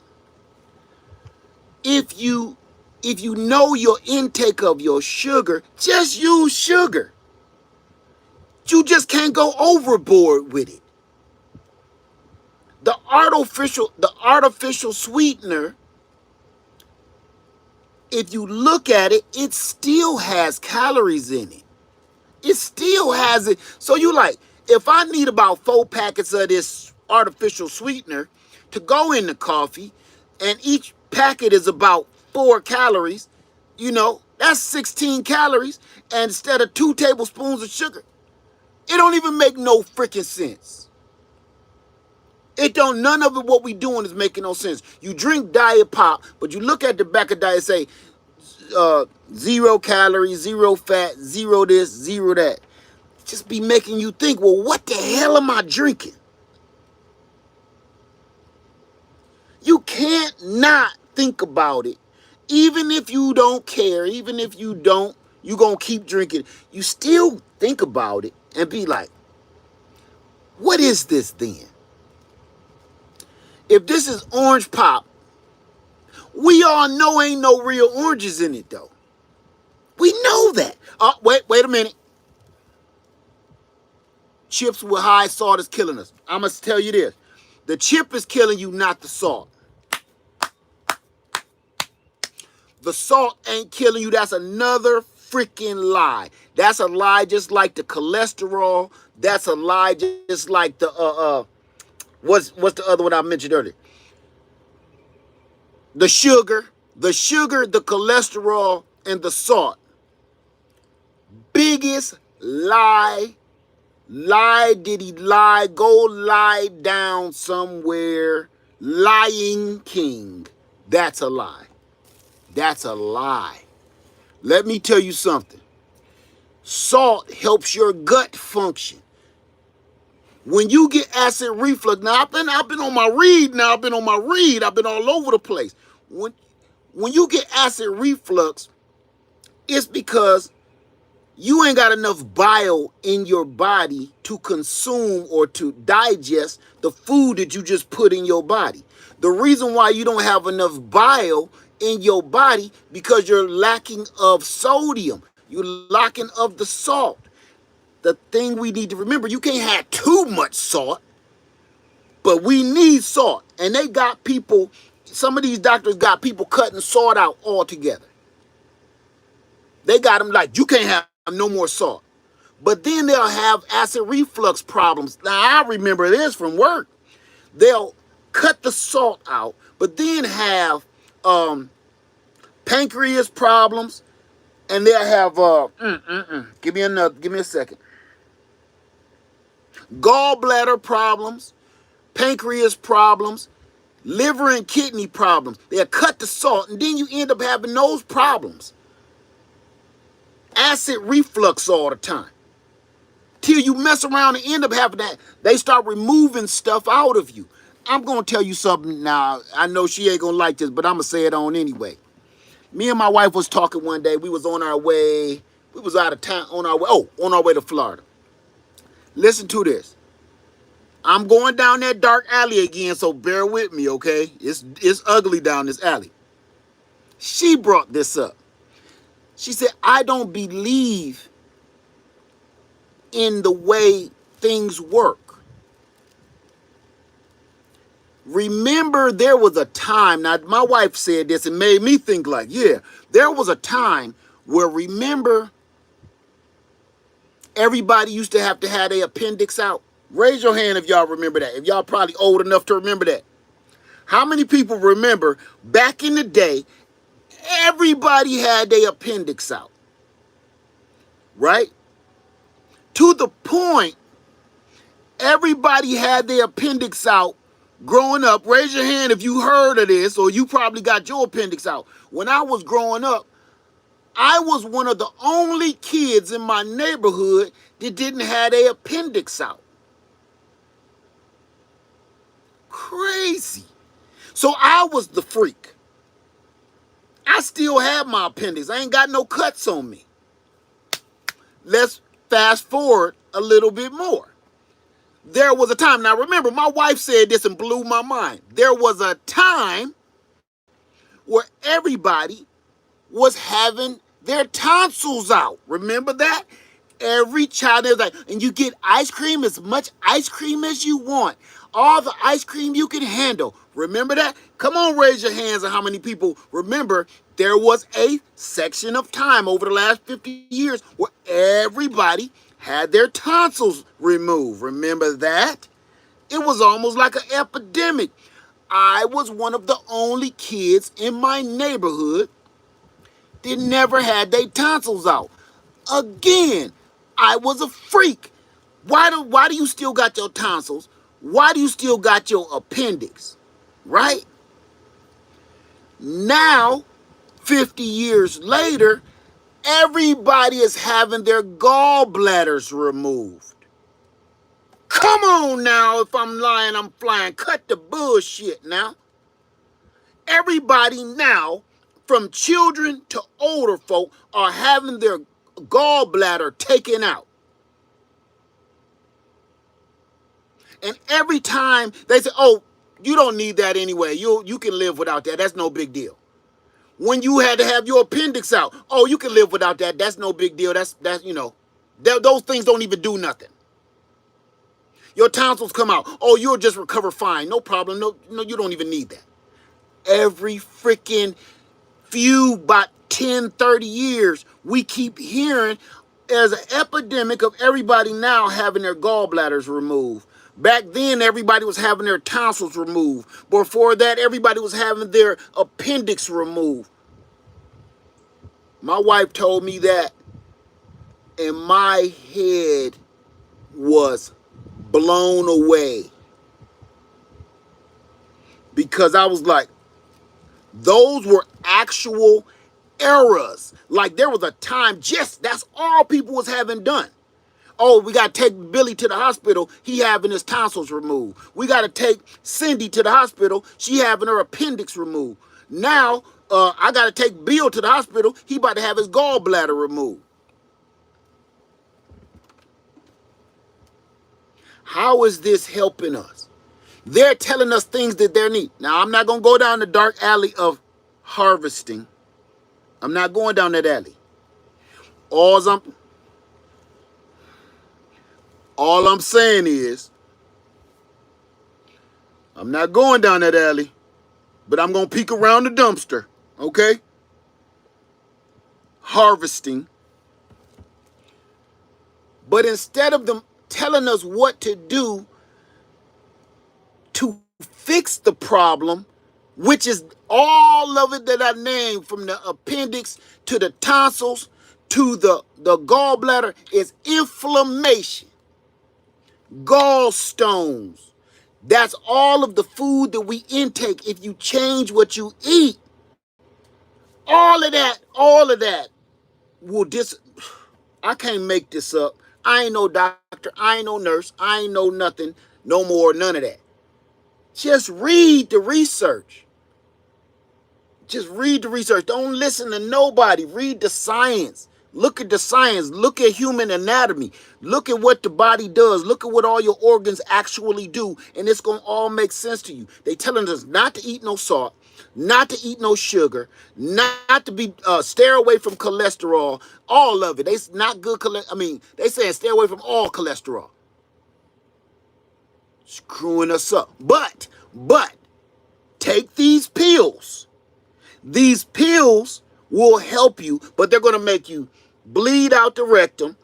S1: If you know your intake of your sugar, just use sugar. You just can't go overboard with it. The artificial sweetener, if you look at it, it still has calories in it. It still has it. So you like, if I need about 4 packets of this artificial sweetener to go in the coffee, and each packet is about 4 calories, that's 16 calories, and instead of 2 tablespoons of sugar, it don't even make no freaking sense. None of it what we doing is making no sense. You drink diet pop, but you look at the back of diet, say 0 calories, 0 fat, 0 this, 0 that. Just be making you think, well, what the hell am I drinking? You can't not think about it. Even if you don't care, even if you don't, you're going to keep drinking. You still think about it and be like, what is this then? If this is orange pop, we all know ain't no real oranges in it, though. We know that. Wait a minute. Chips with high salt is killing us. I must tell you this. The chip is killing you, not the salt. The salt ain't killing you. That's another freaking lie. That's a lie just like the cholesterol. That's a lie just like the, what's the other one I mentioned earlier? The sugar, the cholesterol, and the salt. Biggest lie. Lie, did he lie? Go lie down somewhere. Lying king. That's a lie. That's a lie. Let me tell you something. Salt helps your gut function. When you get acid reflux, now I've been on my read. I've been all over the place. When you get acid reflux, it's because you ain't got enough bile in your body to consume or to digest the food that you just put in your body. The reason why you don't have enough bile in your body because you're lacking of sodium. You're lacking of the salt. The thing we need to remember, you can't have too much salt, but we need salt. And they got people, some of these doctors got people cutting salt out altogether. They got them like, you can't have no more salt. But then they'll have acid reflux problems. Now, I remember this from work. They'll cut the salt out, but then have pancreas problems, and they'll have, give me a second. Gallbladder problems, pancreas problems, liver and kidney problems. They'll cut the salt, and then you end up having those problems. Acid reflux all the time. Till you mess around and end up having that. They start removing stuff out of you. I'm going to tell you something now. I know she ain't going to like this, but I'm going to say it on anyway. Me and my wife was talking one day. We was on our way. We was out of town on our way. Oh, on our way to Florida. Listen to this. I'm going down that dark alley again, so bear with me, okay? It's ugly down this alley. She brought this up. She said, I don't believe in the way things work. Remember, there was a time, now my wife said this and made me think like, yeah, there was a time where, remember, everybody used to have their appendix out. Raise your hand if y'all remember that. If y'all probably old enough to remember that. How many people remember back in the day, everybody had their appendix out, right? To the point, everybody had their appendix out growing up. Raise your hand if you heard of this, or you probably got your appendix out. When I was growing up, I was one of the only kids in my neighborhood that didn't have their appendix out. Crazy. So I was the freak. I still have my appendix. I ain't got no cuts on me. Let's fast forward a little bit more. There was a time, now remember, my wife said this and blew my mind. There was a time where everybody was having their tonsils out. Remember that? Every child is like, and you get ice cream, as much ice cream as you want. All the ice cream you can handle. Remember that? Come on, raise your hands on how many people remember there was a section of time over the last 50 years where everybody had their tonsils removed. Remember that? It was almost like an epidemic. I was one of the only kids in my neighborhood that never had their tonsils out. Again, I was a freak. Why do you still got your tonsils? Why do you still got your appendix? Right? Now, 50 years later, everybody is having their gallbladders removed. Come on now, if I'm lying, I'm flying. Cut the bullshit now. Everybody now, from children to older folk, are having their gallbladder taken out. And every time they say, oh, you don't need that anyway. You can live without that. That's no big deal. When you had to have your appendix out, oh, you can live without that. That's no big deal. That's those things don't even do nothing. Your tonsils come out. Oh, you'll just recover fine. No problem. No, you don't even need that. Every freaking few, about 10, 30 years, we keep hearing there's an epidemic of everybody now having their gallbladders removed. Back then, everybody was having their tonsils removed. Before that, everybody was having their appendix removed. My wife told me that, and my head was blown away. Because I was like, those were actual eras. Like there was a time, that's all people was having done. Oh, we got to take Billy to the hospital. He having his tonsils removed. We got to take Cindy to the hospital. She having her appendix removed. Now, I got to take Bill to the hospital. He about to have his gallbladder removed. How is this helping us? They're telling us things that they need. Now, I'm not going to go down the dark alley of harvesting. I'm not going down that alley. All I'm saying is, I'm not going down that alley, but I'm going to peek around the dumpster, okay? Harvesting. But instead of them telling us what to do to fix the problem, which is all of it that I named, from the appendix to the tonsils to the gallbladder, is inflammation, gallstones. That's all of the food that we intake. If you change what you eat, all of that will I can't make this up. I ain't no doctor. I ain't no nurse. I ain't no nothing. No more, none of that. Just read the research. Just read the research. Don't listen to nobody. Read the science. Look at the science. Look at human anatomy. Look at what the body does. Look at what all your organs actually do. And it's going to all make sense to you. They telling us not to eat no salt, not to eat no sugar, not to be, stay away from cholesterol, all of it. It's not good. They saying stay away from all cholesterol. Screwing us up. But, take these pills. These pills will help you, but they're going to make you bleed out the rectum,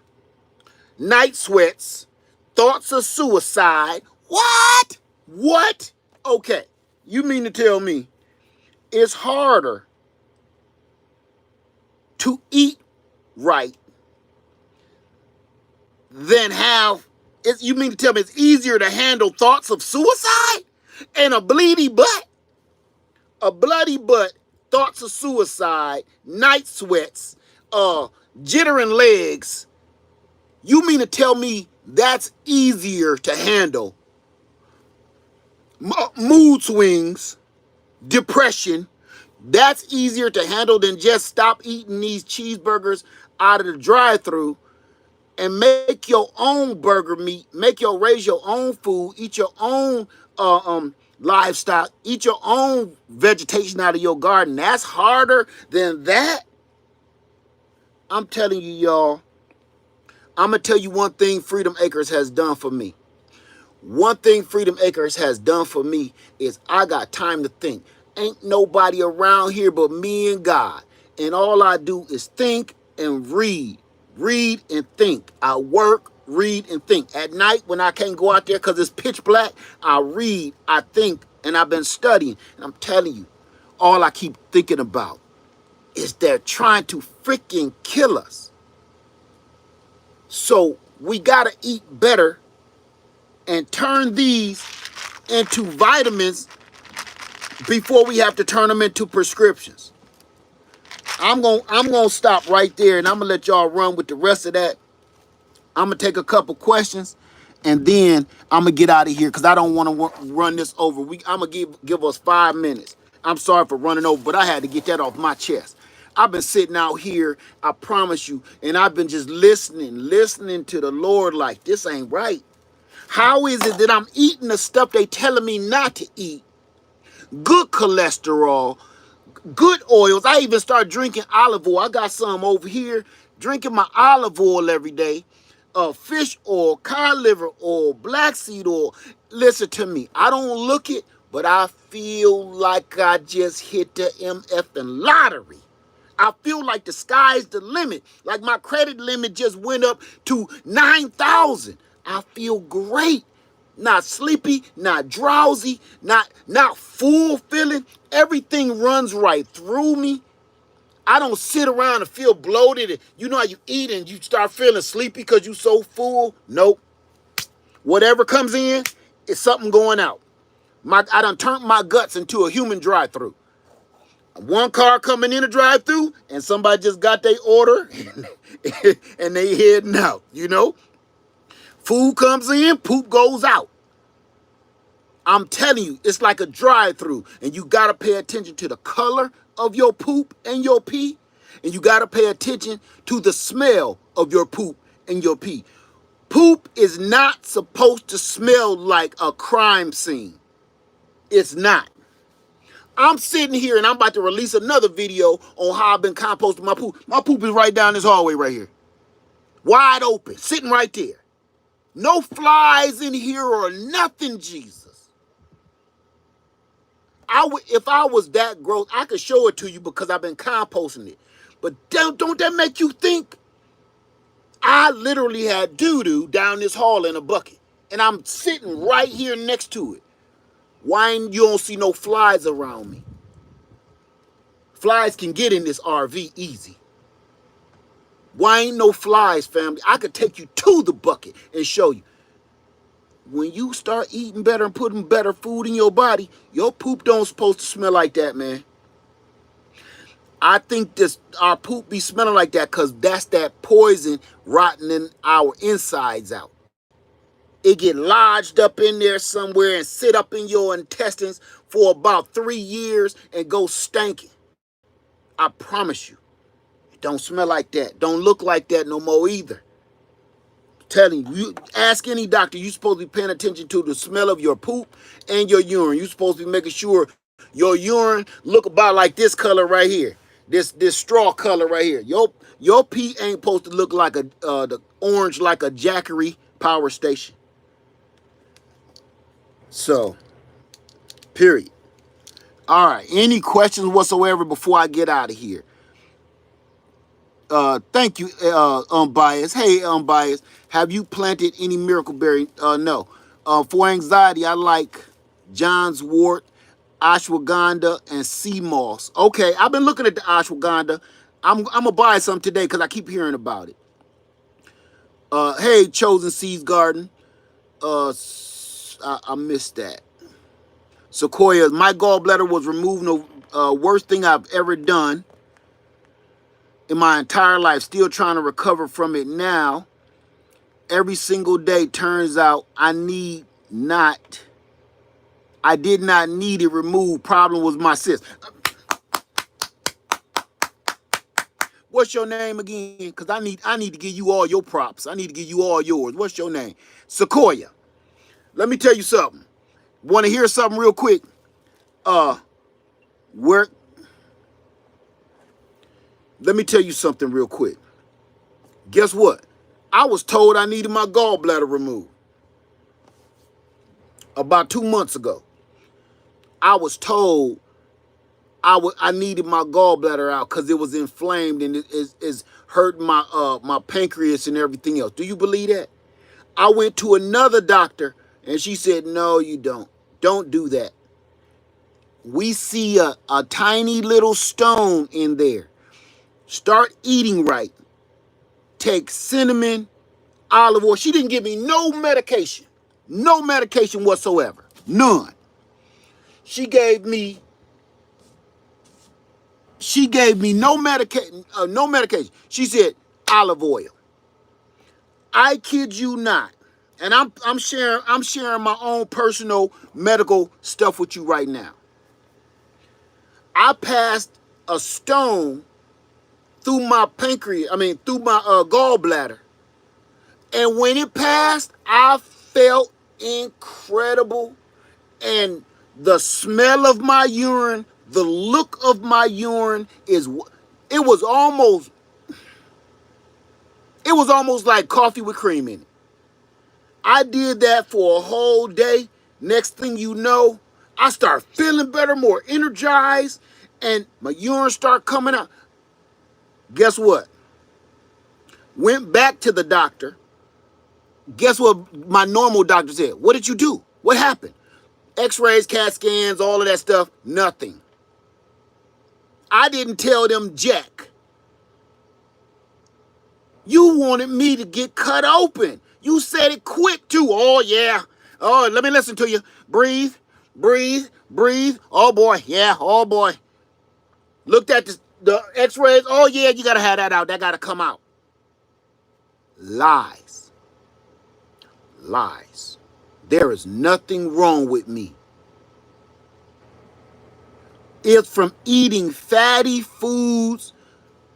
S1: night sweats, thoughts of suicide. What? What? Okay, you mean to tell me it's harder to eat right than you mean to tell me it's easier to handle thoughts of suicide and a bleedy butt? A bloody butt, thoughts of suicide, night sweats, jittering legs. You mean to tell me that's easier to handle? Mood swings, depression, that's easier to handle than just stop eating these cheeseburgers out of the drive-thru and make your own burger meat, raise your own food, eat your own livestock, eat your own vegetation out of your garden. That's harder than that. I'm telling you, y'all. I'm going to tell you one thing Freedom Acres has done for me. One thing Freedom Acres has done for me is I got time to think. Ain't nobody around here but me and God. And all I do is think and read. Read and think. I work, read, and think. At night when I can't go out there because it's pitch black, I read, I think, and I've been studying. And I'm telling you, all I keep thinking about is they're trying to freaking kill us. So we got to eat better and turn these into vitamins before we have to turn them into prescriptions. I'm gonna stop right there, and I'm gonna let y'all run with the rest of that. I'm gonna take a couple questions, and then I'm gonna get out of here because I don't want to run this over. I'm gonna give us 5 minutes. I'm sorry for running over, but I had to get that off my chest. I've been sitting out here, I promise you, and I've been just listening to the Lord like this ain't right. How is it that I'm eating the stuff they telling me not to eat? Good cholesterol, good oils. I even start drinking olive oil. I got some over here. Drinking my olive oil every day. Fish oil, cod liver oil, black seed oil. Listen to me. I don't look it, but I feel like I just hit the MFing lottery. I feel like the sky's the limit. Like my credit limit just went up to 9,000. I feel great. Not sleepy, not drowsy, not full feeling. Everything runs right through me. I don't sit around and feel bloated. And you know how you eat and you start feeling sleepy because you're so full? Nope. Whatever comes in, it's something going out. I done turned my guts into a human drive-thru. One car coming in a drive-thru and somebody just got their order and they heading out, you know? Food comes in, poop goes out. I'm telling you, it's like a drive-thru, and you got to pay attention to the color of your poop and your pee, and you got to pay attention to the smell of your poop and your pee. Poop is not supposed to smell like a crime scene. It's not. I'm sitting here, and I'm about to release another video on how I've been composting my poop. My poop is right down this hallway right here. Wide open, sitting right there. No flies in here or nothing, Jesus. If I was that gross, I could show it to you because I've been composting it. But don't that make you think? I literally had doo-doo down this hall in a bucket. And I'm sitting right here next to it. Why ain't you don't see no flies around me? Flies can get in this RV easy. Why ain't no flies, family? I could take you to the bucket and show you. When you start eating better and putting better food in your body, your poop don't supposed to smell like that, man. I think our poop be smelling like that because that's that poison rotting our insides out. It get lodged up in there somewhere and sit up in your intestines for about 3 years and go stanking. I promise you. Don't smell like that. Don't look like that no more either. Telling you, ask any doctor, you're supposed to be paying attention to the smell of your poop and your urine. You're supposed to be making sure your urine look about like this color right here. This straw color right here. Your pee ain't supposed to look like the orange like a Jackery power station. So, period. All right. Any questions whatsoever before I get out of here? Thank you, unbiased. Hey, unbiased. Have you planted any miracle berry? No. For anxiety, I like John's wort, ashwagandha, and sea moss. Okay, I've been looking at the ashwagandha. I'm gonna buy some today because I keep hearing about it. Hey, Chosen Seeds Garden. I missed that. Sequoia, my gallbladder was removed. The worst thing I've ever done in my entire life. Still trying to recover from it now. Every single day turns out I did not need it removed. Problem was my cyst. What's your name again? Because I need to give you all your props. I need to give you all yours. What's your name? Sequoia. Let me tell you something. Want to hear something real quick? Where? Let me tell you something real quick. Guess what? I was told I needed my gallbladder removed about 2 months ago. I was told I needed my gallbladder out because it was inflamed and it's hurting my pancreas and everything else. Do you believe that? I went to another doctor and she said, no, you don't. Don't do that. We see a tiny little stone in there. Start eating right. Take cinnamon, olive oil. She didn't give me no medication. No medication whatsoever. None. She gave me no medication. No medication. She said olive oil. I kid you not. And I'm sharing my own personal medical stuff with you right now. I passed a stone through my pancreas. Through my gallbladder. And when it passed, I felt incredible. And the smell of my urine, the look of my urine it was almost like coffee with cream in it. I did that for a whole day. Next thing you know, I start feeling better, more energized, and my urine start coming out. Guess what? Went back to the doctor. Guess what my normal doctor said? What did you do? What happened? X-rays, CAT scans, all of that stuff, nothing. I didn't tell them jack. You wanted me to get cut open. You said it quick too. Oh, yeah. Oh, let me listen to you. Breathe, breathe, breathe. Oh, boy. Yeah, oh, boy. Looked at the X-rays. Oh, yeah, you got to have that out. That got to come out. Lies. Lies. There is nothing wrong with me. It's from eating fatty foods,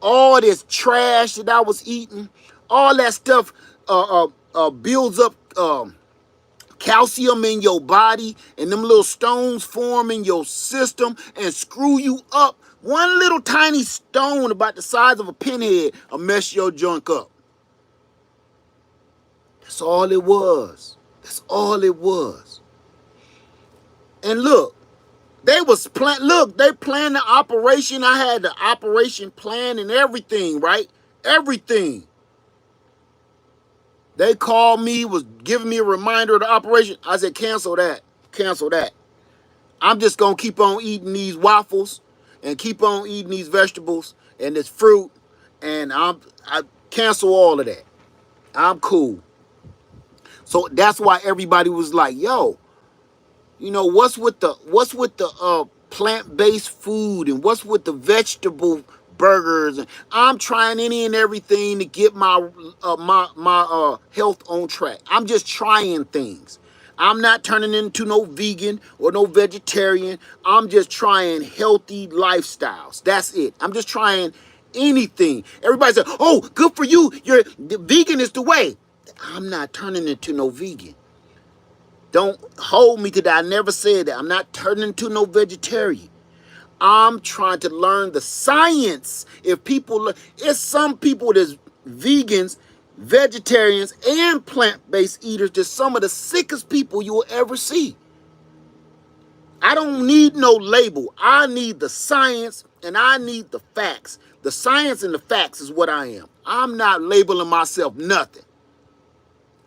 S1: all this trash that I was eating, all that stuff builds up calcium in your body, and them little stones form in your system and screw you up. One little tiny stone about the size of a pinhead will mess your junk up. That's all it was. That's all it was. And look, they planned the operation. I had the operation plan and everything, right? Everything. They called me, was giving me a reminder of the operation. I said, cancel that. Cancel that. I'm just going to keep on eating these waffles and keep on eating these vegetables and this fruit. And I cancel all of that. I'm cool. So that's why everybody was like, yo, you know, what's with the plant-based food and what's with the vegetable burgers? And I'm trying any and everything to get my health on track. I'm just trying things. I'm not turning into no vegan or no vegetarian. I'm just trying healthy lifestyles. That's it. I'm just trying anything. Everybody says, oh, good for you. The vegan is the way. I'm not turning into no vegan. Don't hold me to that. I never said that. I'm not turning into no vegetarian. I'm trying to learn the science. If people, it's some people that's vegans, vegetarians, and plant-based eaters. They're some of the sickest people you will ever see. I don't need no label. I need the science and I need the facts. The science and the facts is what I am. I'm not labeling myself nothing.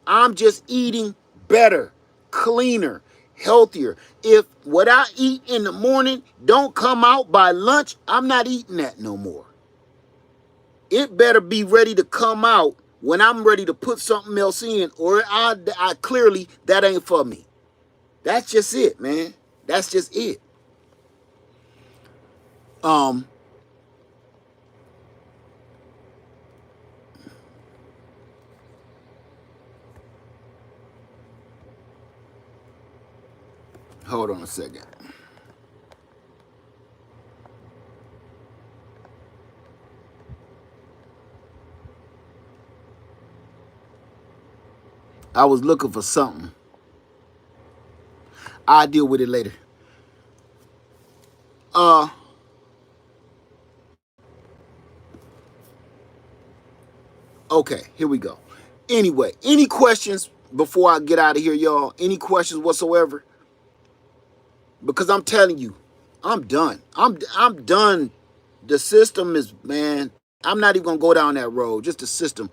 S1: I'm just eating better, cleaner, healthier. If what I eat in the morning don't come out by lunch, I'm not eating that no more. It better be ready to come out when I'm ready to put something else in, or I clearly, that ain't for me. That's just it, man. That's just it. Hold on a second. I was looking for something. I'll deal with it later. Okay, here we go. Anyway, any questions before I get out of here, y'all? Any questions whatsoever? Because I'm telling you, I'm done. I'm done. The system is, man, I'm not even gonna go down that road. Just the system.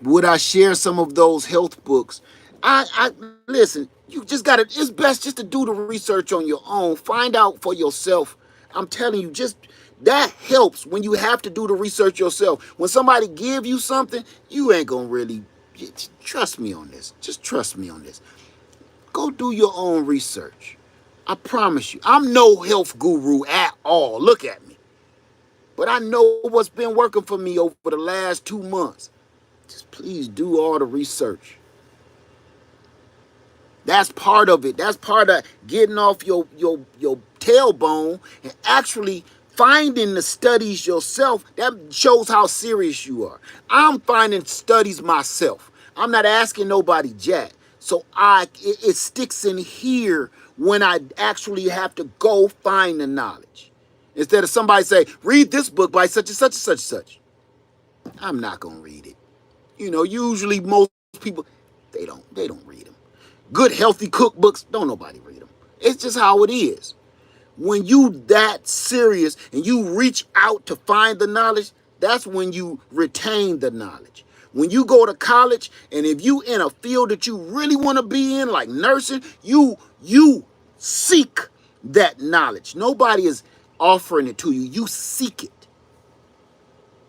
S1: Would I share some of those health books? I listen, you just gotta, it's best just to do the research on your own. Find out for yourself. I'm telling you, just that helps when you have to do the research yourself. When somebody give you something, you ain't gonna really, trust me on this. Just trust me on this. Go do your own research. I promise you. I'm no health guru at all. Look at me. But I know what's been working for me over the last 2 months. Just please do all the research. That's part of it. That's part of getting off your tailbone and actually finding the studies yourself. That shows how serious you are. I'm finding studies myself. I'm not asking nobody jack. So it sticks in here when I actually have to go find the knowledge. Instead of somebody say, read this book by such and such and such and such. I'm not gonna read it. You know, usually most people, they don't read them. Good healthy cookbooks, don't nobody read them. It's just how it is. When you that serious and you reach out to find the knowledge, that's when you retain the knowledge. When you go to college and if you in a field that you really want to be in, like nursing, you seek that knowledge. Nobody is offering it to you. You seek it.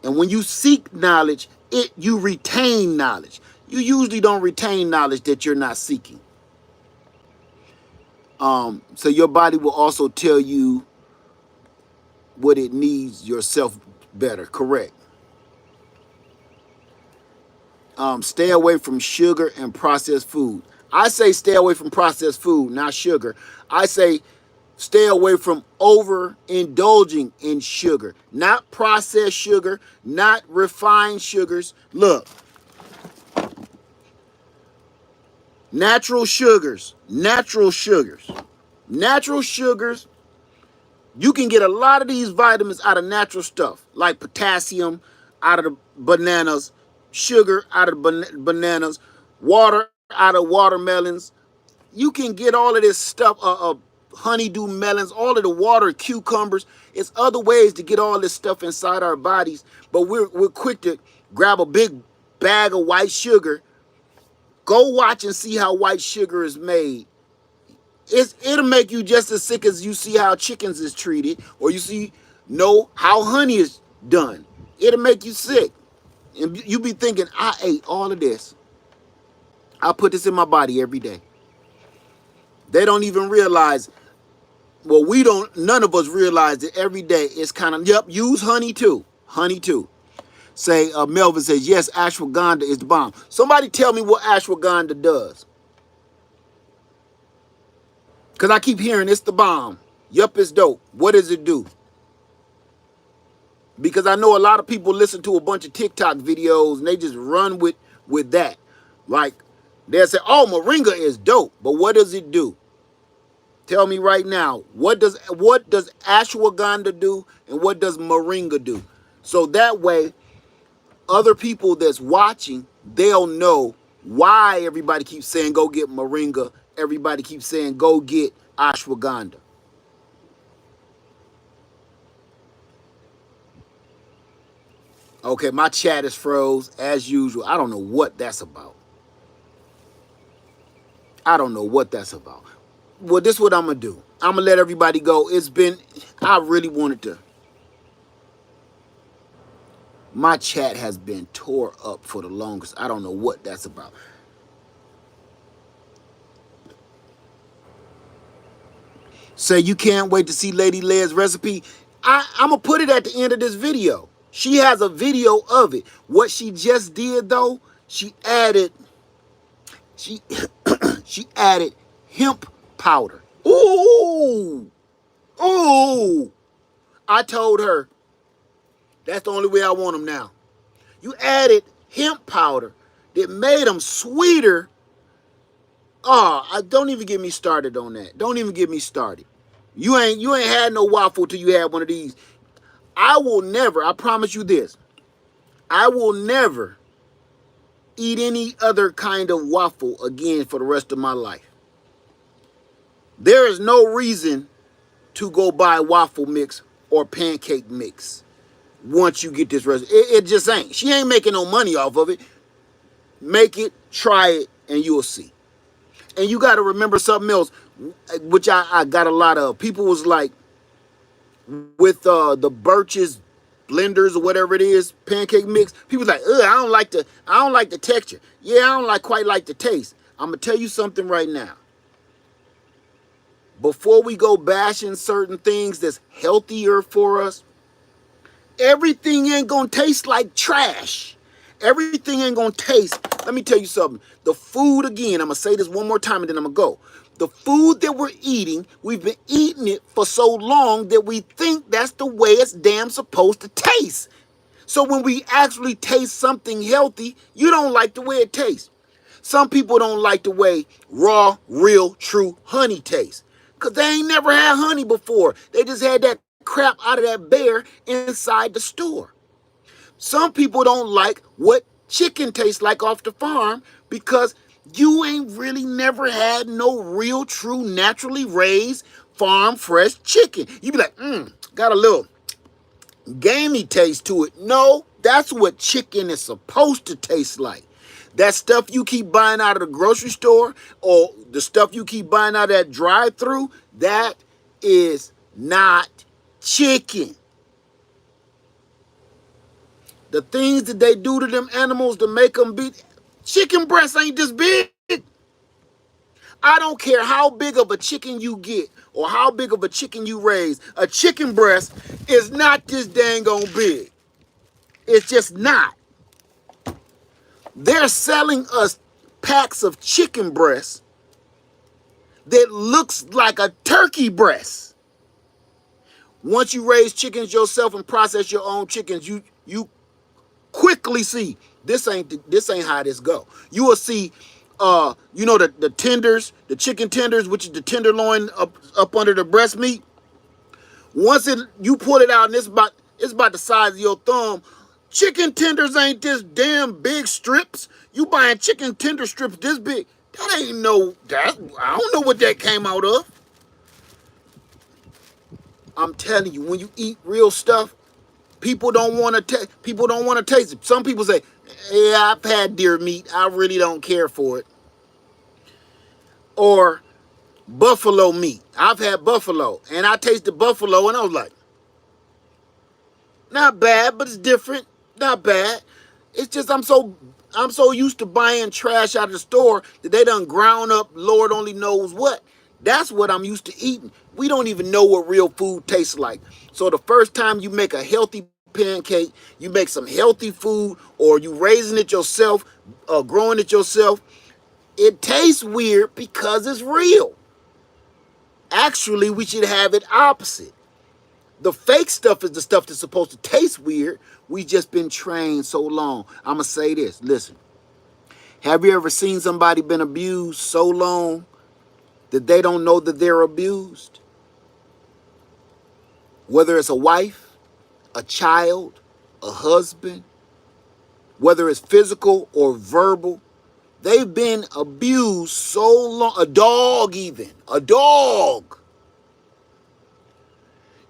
S1: And when you seek knowledge, you retain knowledge. You usually don't retain knowledge that you're not seeking. So your body will also tell you what it needs yourself better. Correct. Stay away from sugar and processed food. I say stay away from processed food, not sugar. I say stay away from overindulging in sugar, not processed sugar, not refined sugars. Look, natural sugars. You can get a lot of these vitamins out of natural stuff, like potassium out of the bananas, sugar out of bananas, water out of watermelons. You can get all of this stuff, honeydew melons, all of the water, cucumbers. It's other ways to get all this stuff inside our bodies, but we're quick to grab a big bag of white sugar. Go watch and see how white sugar is made. It'll make you just as sick as you see how chickens is treated, or you know how honey is done. It'll make you sick. And you be thinking, I ate all of this. I put this in my body every day. They don't even realize, well, none of us realize that every day it's kind of, yep, use honey too. Honey too. Say, Melvin says, yes, ashwagandha is the bomb. Somebody tell me what ashwagandha does. Because I keep hearing it's the bomb. Yup, it's dope. What does it do? Because I know a lot of people listen to a bunch of TikTok videos and they just run with that. Like they'll say, "Oh, moringa is dope," but what does it do? Tell me right now. What does ashwagandha do and what does moringa do? So that way, other people that's watching, they'll know why everybody keeps saying go get moringa. Everybody keeps saying go get ashwagandha. Okay, my chat is froze as usual. I don't know what that's about. I don't know what that's about. Well, this is what I'm gonna do. I'm gonna let everybody go. I really wanted to. My chat has been tore up for the longest. I don't know what that's about. Say you can't wait to see Lady Lead's recipe. I'm gonna put it at the end of this video. She has a video of it. What she just did though, she she added hemp powder. Ooh, ooh. I told her that's the only way I want them now. You added hemp powder that made them sweeter. Oh, don't even get me started on that. Don't even get me started. You ain't had no waffle till you had one of these. I will never, I promise you this, I will never eat any other kind of waffle again for the rest of my life. There is no reason to go buy waffle mix or pancake mix once you get this recipe. It just ain't. She ain't making no money off of it. Make it, try it, and you'll see. And you got to remember something else, which I got a lot of. People was like, with the Birch's blenders or whatever it is, pancake mix. People like, ugh, I don't like the texture. Yeah, I don't quite like the taste. I'm gonna tell you something right now. Before we go bashing certain things that's healthier for us, everything ain't gonna taste like trash. Everything ain't gonna taste. Let me tell you something. The food, again, I'm gonna say this one more time and then I'm gonna go. The food that we're eating, we've been eating it for so long that we think that's the way it's damn supposed to taste. So when we actually taste something healthy, you don't like the way it tastes. Some people don't like the way raw, real, true honey tastes. Because they ain't never had honey before. They just had that crap out of that bear inside the store. Some people don't like what chicken tastes like off the farm because you ain't really never had no real, true, naturally raised farm fresh chicken. You be like, got a little gamey taste to it. No, that's what chicken is supposed to taste like. That stuff you keep buying out of the grocery store or the stuff you keep buying out of that drive-through, that is not chicken. The things that they do to them animals to make them be... Chicken breasts ain't this big. I don't care how big of a chicken you get or how big of a chicken you raise. A chicken breast is not this dang on big. It's just not. They're selling us packs of chicken breasts that looks like a turkey breast. Once you raise chickens yourself and process your own chickens, you quickly see this ain't how this go. You will see the tenders, the chicken tenders, which is the tenderloin up under the breast meat. Once you pull it out and it's about the size of your thumb. Chicken tenders ain't this damn big strips. You buying chicken tender strips this big. That ain't I don't know what that came out of. I'm telling you, when you eat real stuff, people don't want to taste it. Some people say, yeah, I've had deer meat. I really don't care for it. Or buffalo meat. I've had buffalo and I tasted buffalo and I was like, not bad, but it's different. Not bad. It's just I'm so used to buying trash out of the store that they done ground up Lord only knows what. That's what I'm used to eating. We don't even know what real food tastes like. So the first time you make a healthy pancake, you make some healthy food, or you raising it yourself, growing it yourself, it tastes weird because it's real. Actually, we should have it opposite. The fake stuff is the stuff that's supposed to taste weird. We just been trained so long. I'm going to say this. Listen, have you ever seen somebody been abused so long that they don't know that they're abused? Whether it's a wife, a child, a husband, whether it's physical or verbal, they've been abused so long. A dog even. A dog.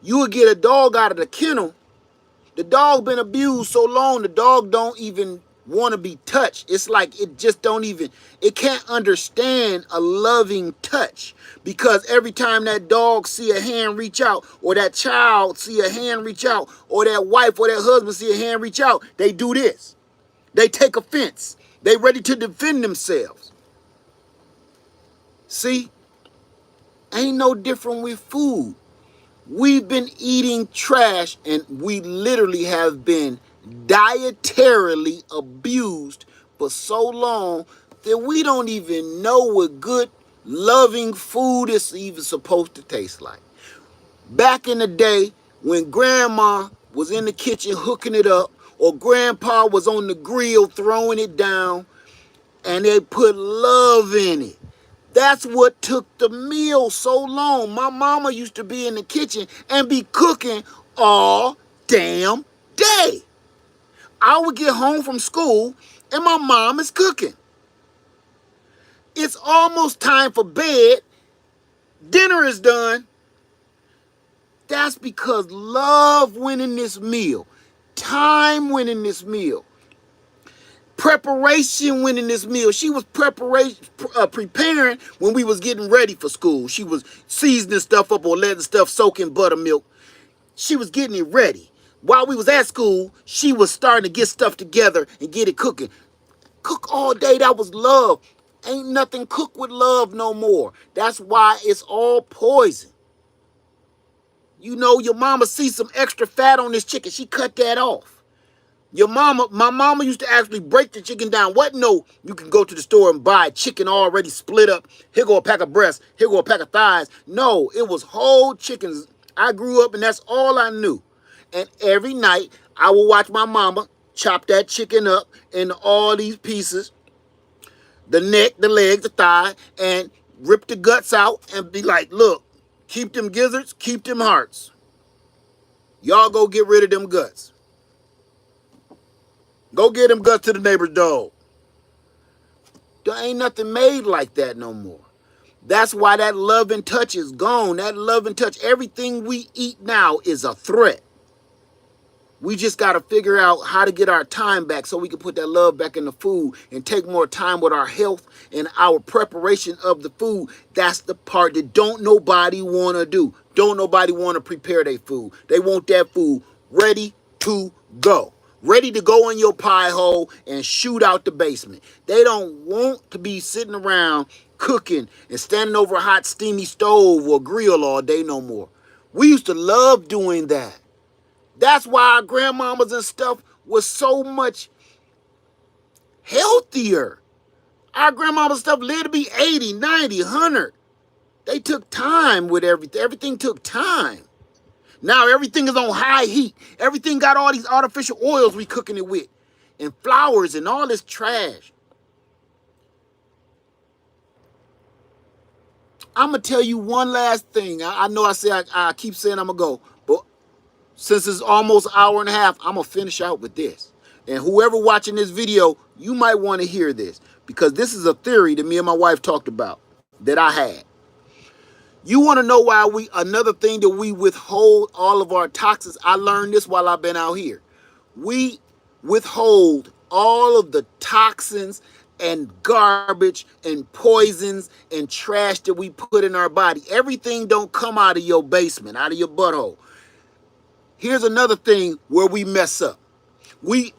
S1: You would get a dog out of the kennel. The dog been abused so long, the dog don't even want to be touched. It's like it just don't even, it can't understand a loving touch, because every time that dog see a hand reach out, or that child see a hand reach out, or that wife or that husband see a hand reach out, they do this. They take offense. They ready to defend themselves. See? Ain't no different with food. We've been eating trash, and we literally have been dietarily abused for so long that we don't even know what good, loving food is even supposed to taste like. Back in the day, when grandma was in the kitchen hooking it up, or grandpa was on the grill throwing it down, and they put love in it. That's what took the meal so long. My mama used to be in the kitchen and be cooking all damn day. I would get home from school and my mom is cooking. It's almost time for bed. Dinner is done. That's because love went in this meal. Time went in this meal. Preparation went in this meal. She was preparing when we was getting ready for school. She was seasoning stuff up or letting stuff soak in buttermilk. She was getting it ready. While we was at school, she was starting to get stuff together and get it cooking. Cook all day, that was love. Ain't nothing cooked with love no more. That's why it's all poison. You know, your mama sees some extra fat on this chicken. She cut that off. My mama used to actually break the chicken down. What? No, you can go to the store and buy chicken already split up. Here go a pack of breasts. Here go a pack of thighs. No, it was whole chickens. I grew up and that's all I knew. And every night I would watch my mama chop that chicken up into all these pieces. The neck, the legs, the thigh, and rip the guts out and be like, look, keep them gizzards, keep them hearts. Y'all go get rid of them guts. Go get them guts to the neighbor's dog. There ain't nothing made like that no more. That's why that love and touch is gone. That love and touch, everything we eat now is a threat. We just got to figure out how to get our time back so we can put that love back in the food and take more time with our health and our preparation of the food. That's the part that don't nobody want to do. Don't nobody want to prepare their food. They want that food ready to go. Ready to go in your pie hole and shoot out the basement. They don't want to be sitting around cooking and standing over a hot steamy stove or grill all day no more. We used to love doing that. That's why our grandmamas and stuff was so much healthier. Our grandmamas stuff lived to be 80, 90, 100. They took time with everything. Everything took time. Now everything is on high heat. Everything got all these artificial oils we cooking it with. And flours and all this trash. I'm going to tell you one last thing. I know I keep saying I'm going to go. But since it's almost an hour and a half, I'm going to finish out with this. And whoever watching this video, you might want to hear this. Because this is a theory that me and my wife talked about that I had. You want to know why another thing that we withhold all of our toxins. I learned this while I've been out here. We withhold all of the toxins and garbage and poisons and trash that we put in our body. Everything don't come out of your basement, out of your butthole. Here's another thing where we mess up. We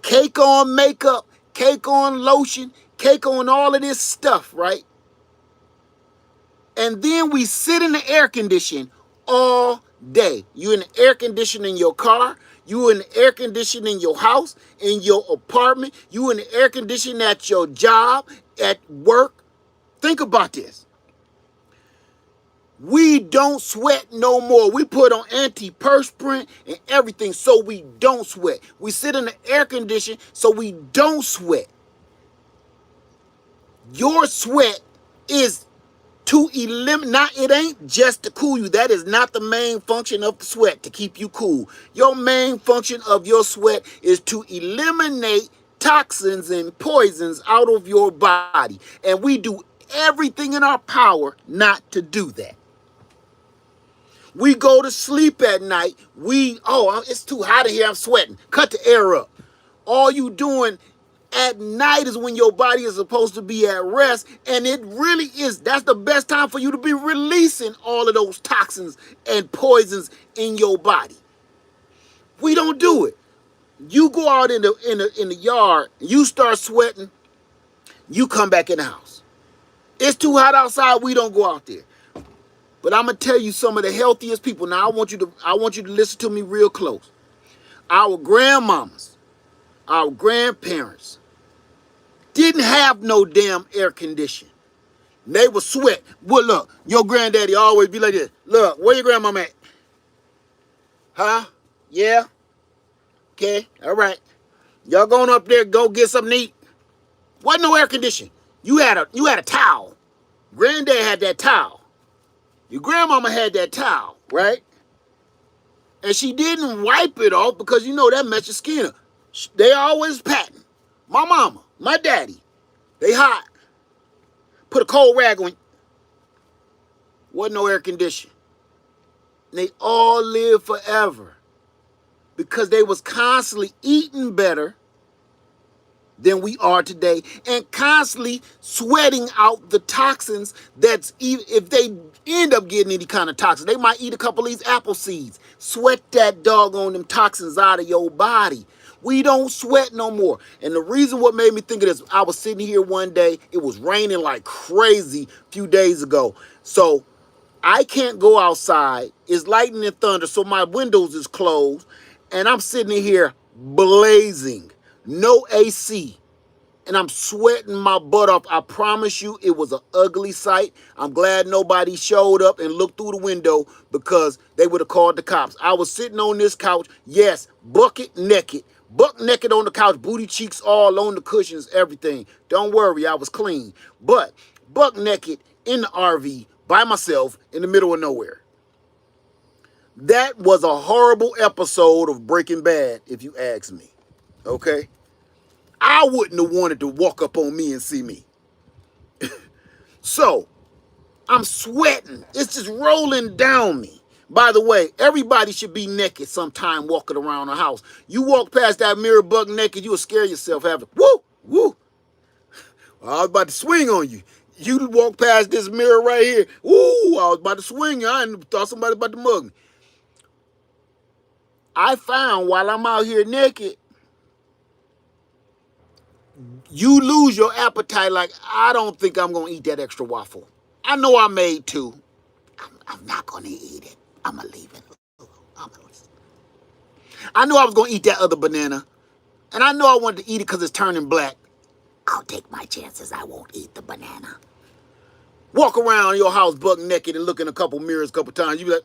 S1: cake on makeup, cake on lotion, cake on all of this stuff, right? And then we sit in the air conditioning all day. You in the air conditioning in your car. You in the air conditioning in your house, in your apartment. You in the air conditioning at your job, at work. Think about this. We don't sweat no more. We put on antiperspirant and everything so we don't sweat. We sit in the air condition so we don't sweat. Your sweat is to eliminate, not, it ain't just to cool you. That is not the main function of the sweat, to keep you cool. Your main function of your sweat is to eliminate toxins and poisons out of your body. And we do everything in our power not to do that. We go to sleep at night. It's too hot in here, I'm sweating. Cut the air up. All you doing at night is when your body is supposed to be at rest, and it really is. That's the best time for you to be releasing all of those toxins and poisons in your body. We don't do it. You go out in the yard, you start sweating, you come back in the house. It's too hot outside, we don't go out there. But I'm gonna tell you some of the healthiest people. Now I want you to listen to me real close. Our grandmamas, our grandparents didn't have no damn air conditioning. They would sweat. Well, look, your granddaddy always be like this. Look, where your grandmama at? Huh? Yeah? Okay, all right. Y'all going up there, go get something to eat. Wasn't no air conditioning. You had a towel. Granddad had that towel. Your grandmama had that towel, right? And she didn't wipe it off because you know that messed your skin up. They always patting. My mama, my daddy, they hot. Put a cold rag on. Wasn't no air conditioning. They all lived forever because they was constantly eating better than we are today and constantly sweating out the toxins. That's, even if they end up getting any kind of toxins, they might eat a couple of these apple seeds. Sweat that doggone them toxins out of your body. We don't sweat no more. And the reason what made me think of this, I was sitting here one day, it was raining like crazy a few days ago. So I can't go outside. It's lightning and thunder, so my windows is closed. And I'm sitting in here blazing. No AC. And I'm sweating my butt off. I promise you, it was an ugly sight. I'm glad nobody showed up and looked through the window because they would have called the cops. I was sitting on this couch, yes, buck naked on the couch, booty cheeks all on the cushions, everything. Don't worry, I was clean. But buck naked in the RV by myself in the middle of nowhere. That was a horrible episode of Breaking Bad, if you ask me. Okay? I wouldn't have wanted to walk up on me and see me. So, I'm sweating. It's just rolling down me. By the way, everybody should be naked sometime walking around the house. You walk past that mirror buck naked, you'll scare yourself. Woo, woo. I was about to swing on you. You walk past this mirror right here. Woo, I was about to swing. I thought somebody about to mug me. I found while I'm out here naked, you lose your appetite like, I don't think I'm going to eat that extra waffle. I know I made two. I'm not going to eat it. I'm going to leave it. I knew I was going to eat that other banana. And I know I wanted to eat it because it's turning black. I'll take my chances. I won't eat the banana. Walk around your house buck naked and look in a couple mirrors a couple times. You be like,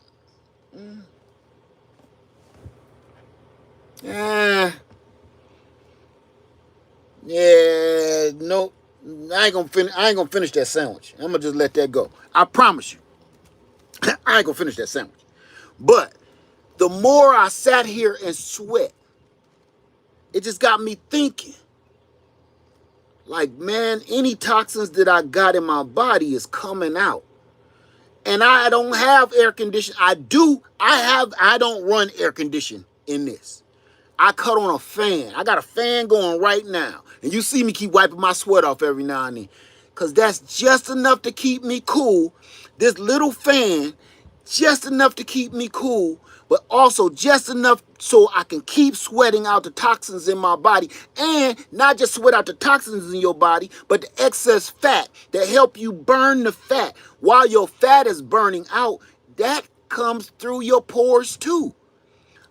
S1: yeah, no, I ain't gonna finish that sandwich. I'm gonna just let that go. I promise you. I ain't gonna finish that sandwich. But the more I sat here and sweat, it just got me thinking. Like, man, any toxins that I got in my body is coming out. And I don't have air conditioning. I don't run air conditioning in this. I cut on a fan. I got a fan going right now. And you see me keep wiping my sweat off every now and then. Because that's just enough to keep me cool. This little fan, just enough to keep me cool. But also just enough so I can keep sweating out the toxins in my body. And not just sweat out the toxins in your body, but the excess fat that help you burn the fat. While your fat is burning out, that comes through your pores too.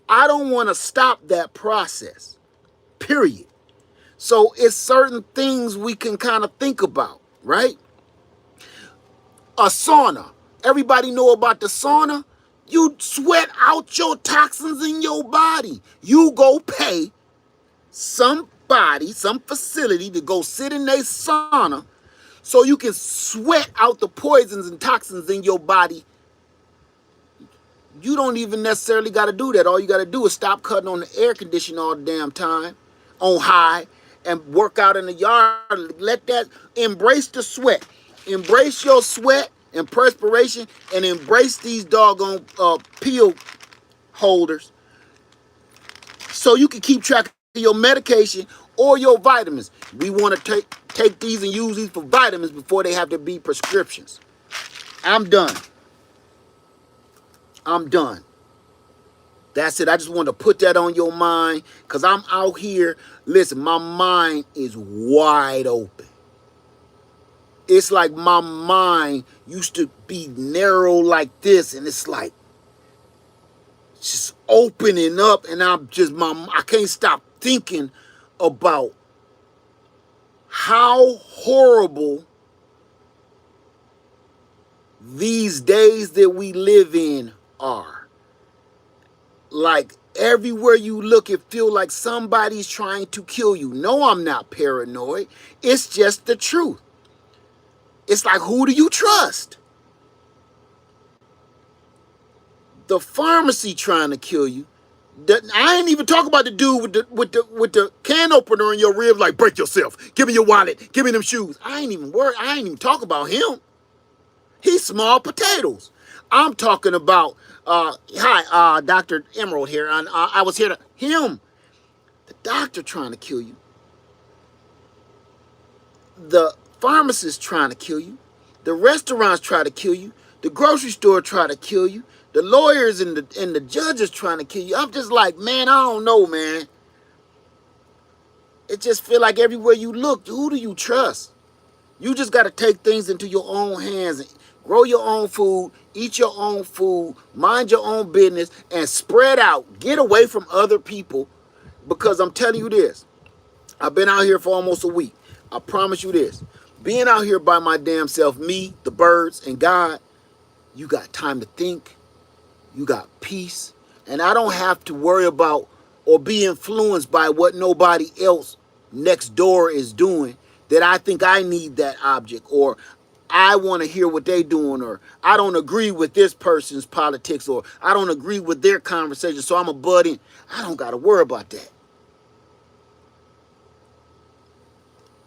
S1: I don't want to stop that process, period. So it's certain things we can kind of think about, right? A sauna. Everybody know about the sauna. You sweat out your toxins in your body. You go pay somebody, some facility to go sit in their sauna so you can sweat out the poisons and toxins in your body. You don't even necessarily got to do that. All you got to do is stop cutting on the air conditioner all the damn time on high and work out in the yard. Let that, embrace the sweat. Embrace your sweat and perspiration, and embrace these doggone pill holders so you can keep track of your medication or your vitamins. We want to take these and use these for vitamins before they have to be prescriptions. I'm done. I'm done. That's it. I just want to put that on your mind because I'm out here. Listen, my mind is wide open. It's like my mind used to be narrow like this, and it's like just opening up, and I can't stop thinking about how horrible these days that we live in are. Like everywhere you look, it feels like somebody's trying to kill you. No, I'm not paranoid. It's just the truth. It's like, who do you trust? The pharmacy trying to kill you. I ain't even talking about the dude with the can opener in your ribs, like, break yourself. Give me your wallet. Give me them shoes. I ain't even worried. I ain't even talking about him. He's small potatoes. I'm talking about, hi, Dr. Emerald here. And I was here to, him. The doctor trying to kill you. The pharmacist trying to kill you. The restaurants try to kill you. The grocery store try to kill you. The lawyers and the judges trying to kill you. I'm just like, man, I don't know, man. It just feel like everywhere you look, who do you trust? You just got to take things into your own hands and grow your own food, eat your own food, mind your own business, and spread out. Get away from other people, because I'm telling you this. I've been out here for almost a week. I promise you this. Being out here by my damn self, me, the birds, and God, you got time to think. You got peace. And I don't have to worry about or be influenced by what nobody else next door is doing, that I think I need that object, or I want to hear what they doing, or I don't agree with this person's politics, or I don't agree with their conversation, so I'm a butt in. I don't got to worry about that.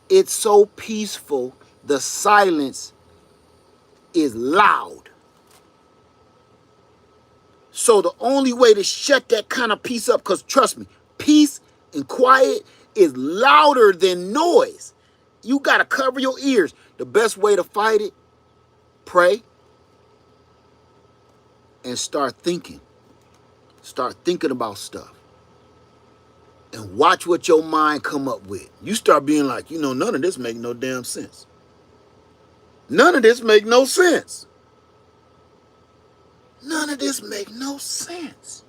S1: It's so peaceful. The silence is loud. So the only way to shut that kind of peace up, because trust me, peace and quiet is louder than noise. You got to cover your ears. The best way to fight it, pray and start thinking. Start thinking about stuff. And watch what your mind come up with. You start being like, none of this make no damn sense. None of this make no sense. None of this make no sense.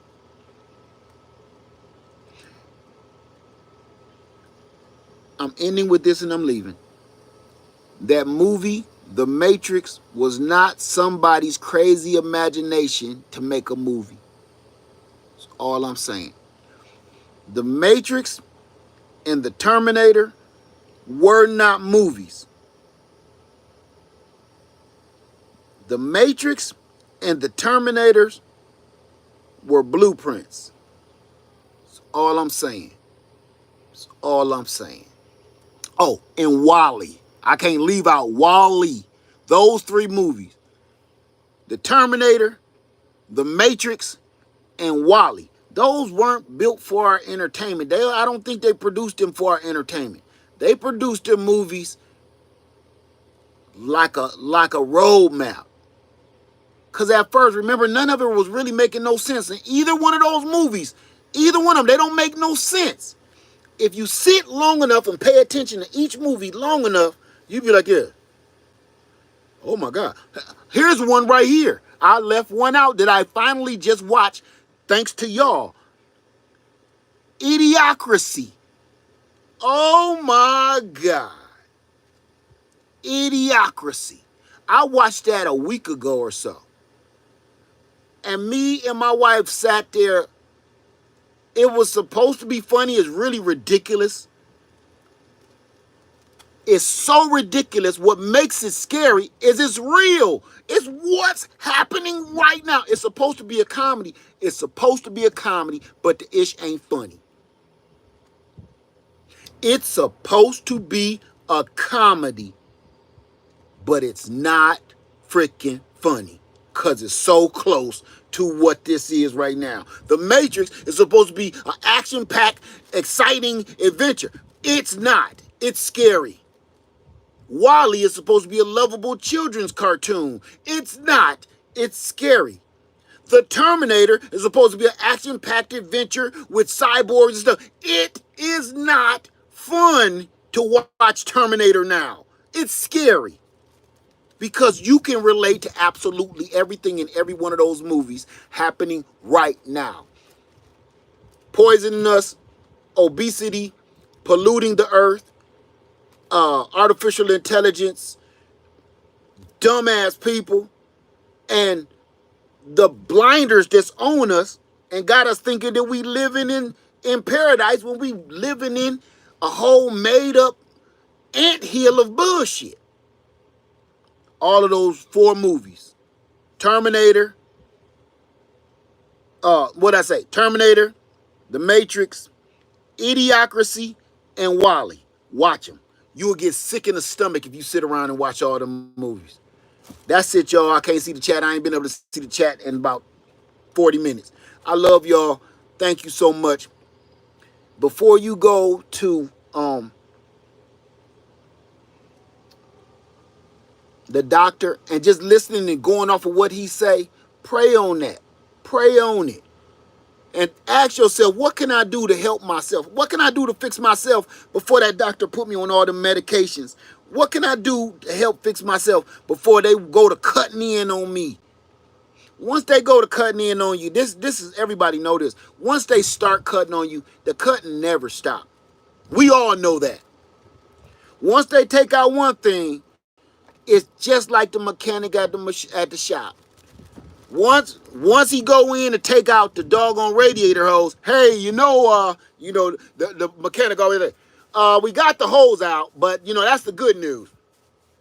S1: I'm ending with this and I'm leaving. That movie, The Matrix, was not somebody's crazy imagination to make a movie. That's all I'm saying. The Matrix and the Terminator were not movies. The Matrix and the Terminators were blueprints. That's all I'm saying. That's all I'm saying. Oh, and Wall-E. I can't leave out Wall-E. Those three movies. The Terminator, The Matrix, and Wall-E. Those weren't built for our entertainment. I don't think they produced them for our entertainment. They produced their movies like a roadmap. Because at first, remember, none of it was really making no sense. In either one of those movies, either one of them, they don't make no sense. If you sit long enough and pay attention to each movie long enough, you'd be like, yeah, oh my God. Here's one right here. I left one out that I finally just watched, thanks to y'all. Idiocracy. Oh my God. Idiocracy. I watched that a week ago or so. And me and my wife sat there. It was supposed to be funny. It's really ridiculous. It's so ridiculous. What makes it scary is it's real. It's what's happening right now. It's supposed to be a comedy. It's supposed to be a comedy, but the ish ain't funny. It's supposed to be a comedy, but it's not freaking funny because it's so close to what this is right now. The Matrix is supposed to be an action-packed, exciting adventure. It's not. It's scary. WALL-E is supposed to be a lovable children's cartoon. It's not. It's scary. The Terminator is supposed to be an action-packed adventure with cyborgs and stuff. It is not fun to watch Terminator now. It's scary. Because you can relate to absolutely everything in every one of those movies happening right now. Poisoning us, obesity, polluting the earth, artificial intelligence, dumbass people, and the blinders that's on us and got us thinking that we living in paradise when we living in a whole made up anthill of bullshit. All of those 4 movies. Terminator, Terminator, The Matrix, Idiocracy, and WALL-E. Watch them. You will get sick in the stomach if you sit around and watch all them movies. That's it, y'all. I can't see the chat. I ain't been able to see the chat in about 40 minutes. I love y'all. Thank you so much. Before you go to the doctor and just listening and going off of what he say, pray on that. Pray on it. And ask yourself, what can I do to help myself? What can I do to fix myself before that doctor put me on all the medications? What can I do to help fix myself before they go to cutting in on me? Once they go to cutting in on you, this is, everybody know this. Once they start cutting on you, the cutting never stop. We all know that. Once they take out one thing, it's just like the mechanic at the shop. Once he go in and take out the doggone radiator hose, hey, the mechanic always like, we got the hose out, but that's the good news.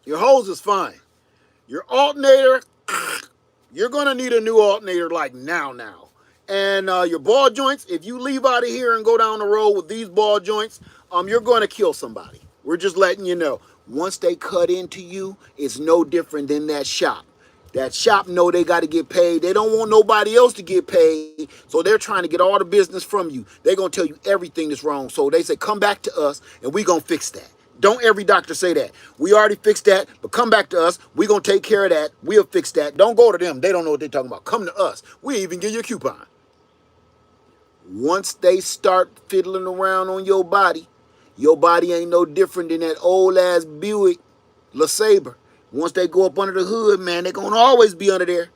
S1: Your hose is fine. Your alternator, you're gonna need a new alternator like now. And your ball joints, if you leave out of here and go down the road with these ball joints, you're gonna kill somebody. We're just letting you know. Once they cut into you, it's no different than that shop. That shop know they got to get paid. They don't want nobody else to get paid, so they're trying to get all the business from you. They're going to tell you everything that's wrong. So they say, come back to us, and we're going to fix that. Don't every doctor say that. We already fixed that, but come back to us. We're going to take care of that. We'll fix that. Don't go to them. They don't know what they're talking about. Come to us. We'll even give you a coupon. Once they start fiddling around on your body ain't no different than that old-ass Buick LeSabre. Once they go up under the hood, man, they're going to always be under there.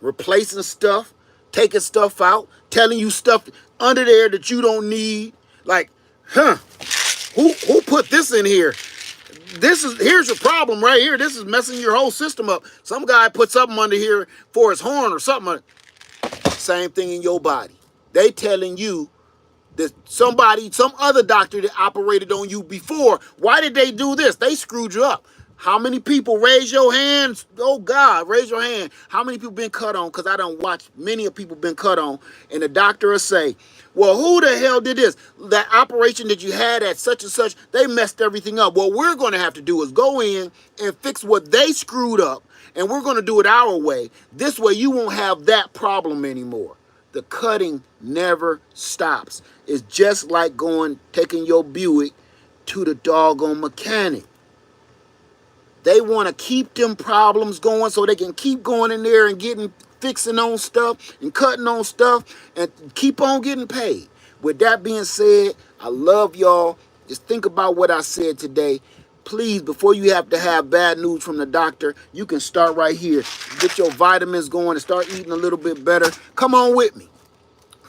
S1: Replacing stuff, taking stuff out, telling you stuff under there that you don't need. Like, who put this in here? Here's your problem right here. This is messing your whole system up. Some guy put something under here for his horn or something. Same thing in your body. They telling you that some other doctor that operated on you before, why did they do this? They screwed you up. How many people, raise your hands? Oh God, raise your hand. How many people been cut on? Because I don't watch, many of people been cut on. And the doctor will say, well, who the hell did this? That operation that you had at such and such, they messed everything up. What we're going to have to do is go in and fix what they screwed up. And we're going to do it our way. This way you won't have that problem anymore. The cutting never stops. It's just like taking your Buick to the doggone mechanic. They want to keep them problems going so they can keep going in there and fixing on stuff and cutting on stuff and keep on getting paid. With that being said, I love y'all. Just think about what I said today. Please, before you have to have bad news from the doctor, you can start right here. Get your vitamins going and start eating a little bit better. Come on with me.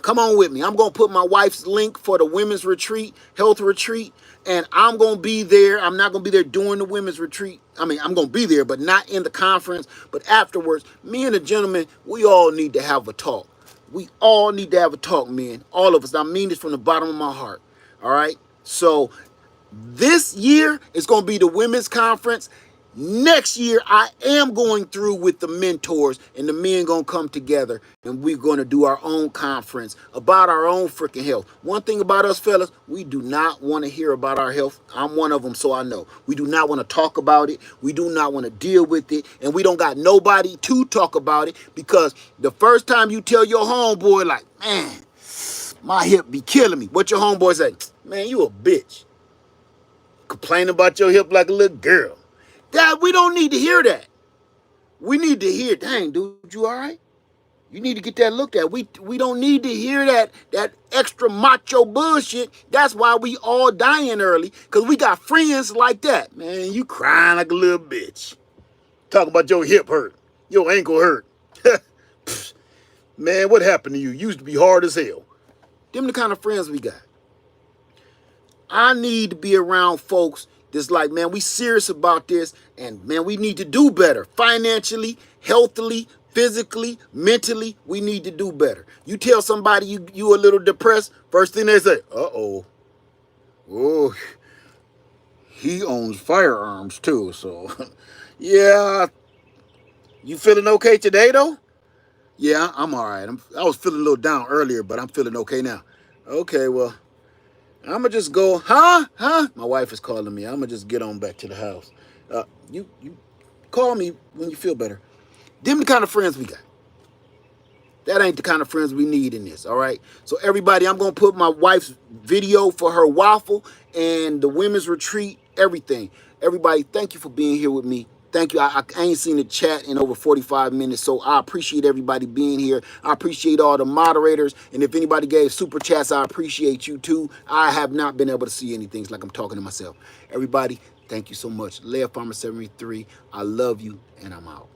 S1: Come on with me. I'm going to put my wife's link for the women's retreat, health retreat, And I'm going to be there. I'm not going to be there during the women's retreat. I mean, I'm going to be there, but not in the conference. But afterwards, me and the gentleman, we all need to have a talk. We all need to have a talk, man. All of us. I mean this from the bottom of my heart. All right? So this year is going to be the women's conference. Next year, I am going through with the mentors, and the men going to come together, and we're going to do our own conference about our own freaking health. One thing about us fellas, we do not want to hear about our health. I'm one of them, so I know. We do not want to talk about it. We do not want to deal with it, and we don't got nobody to talk about it, because the first time you tell your homeboy, like, man, my hip be killing me, what your homeboy say? Man, you a bitch. Complaining about your hip like a little girl. Dad, we don't need to hear that. We need to hear, dang, dude, you all right? You need to get that looked at. We don't need to hear that extra macho bullshit. That's why we all dying early, because we got friends like that. Man, you crying like a little bitch. Talking about your hip hurt, your ankle hurt. Man, what happened to you? You used to be hard as hell. Them the kind of friends we got. I need to be around folks that's like, man, we serious about this, and man, we need to do better. Financially, healthily, physically, mentally, we need to do better. You tell somebody you a little depressed, first thing they say, uh-oh. Oh, he owns firearms too, so yeah. You feeling okay today though? Yeah, I'm all right. I was feeling a little down earlier, but I'm feeling okay now. Okay, well, I'm going to just go, huh? My wife is calling me. I'm going to just get on back to the house. You call me when you feel better. Them the kind of friends we got. That ain't the kind of friends we need in this, all right? So everybody, I'm going to put my wife's video for her waffle and the women's retreat, everything. Everybody, thank you for being here with me. Thank you. I ain't seen the chat in over 45 minutes, so I appreciate everybody being here. I appreciate all the moderators, and if anybody gave super chats, I appreciate you too. I have not been able to see anything. It's like I'm talking to myself. Everybody, thank you so much. Leah Farmer 73, I love you, and I'm out.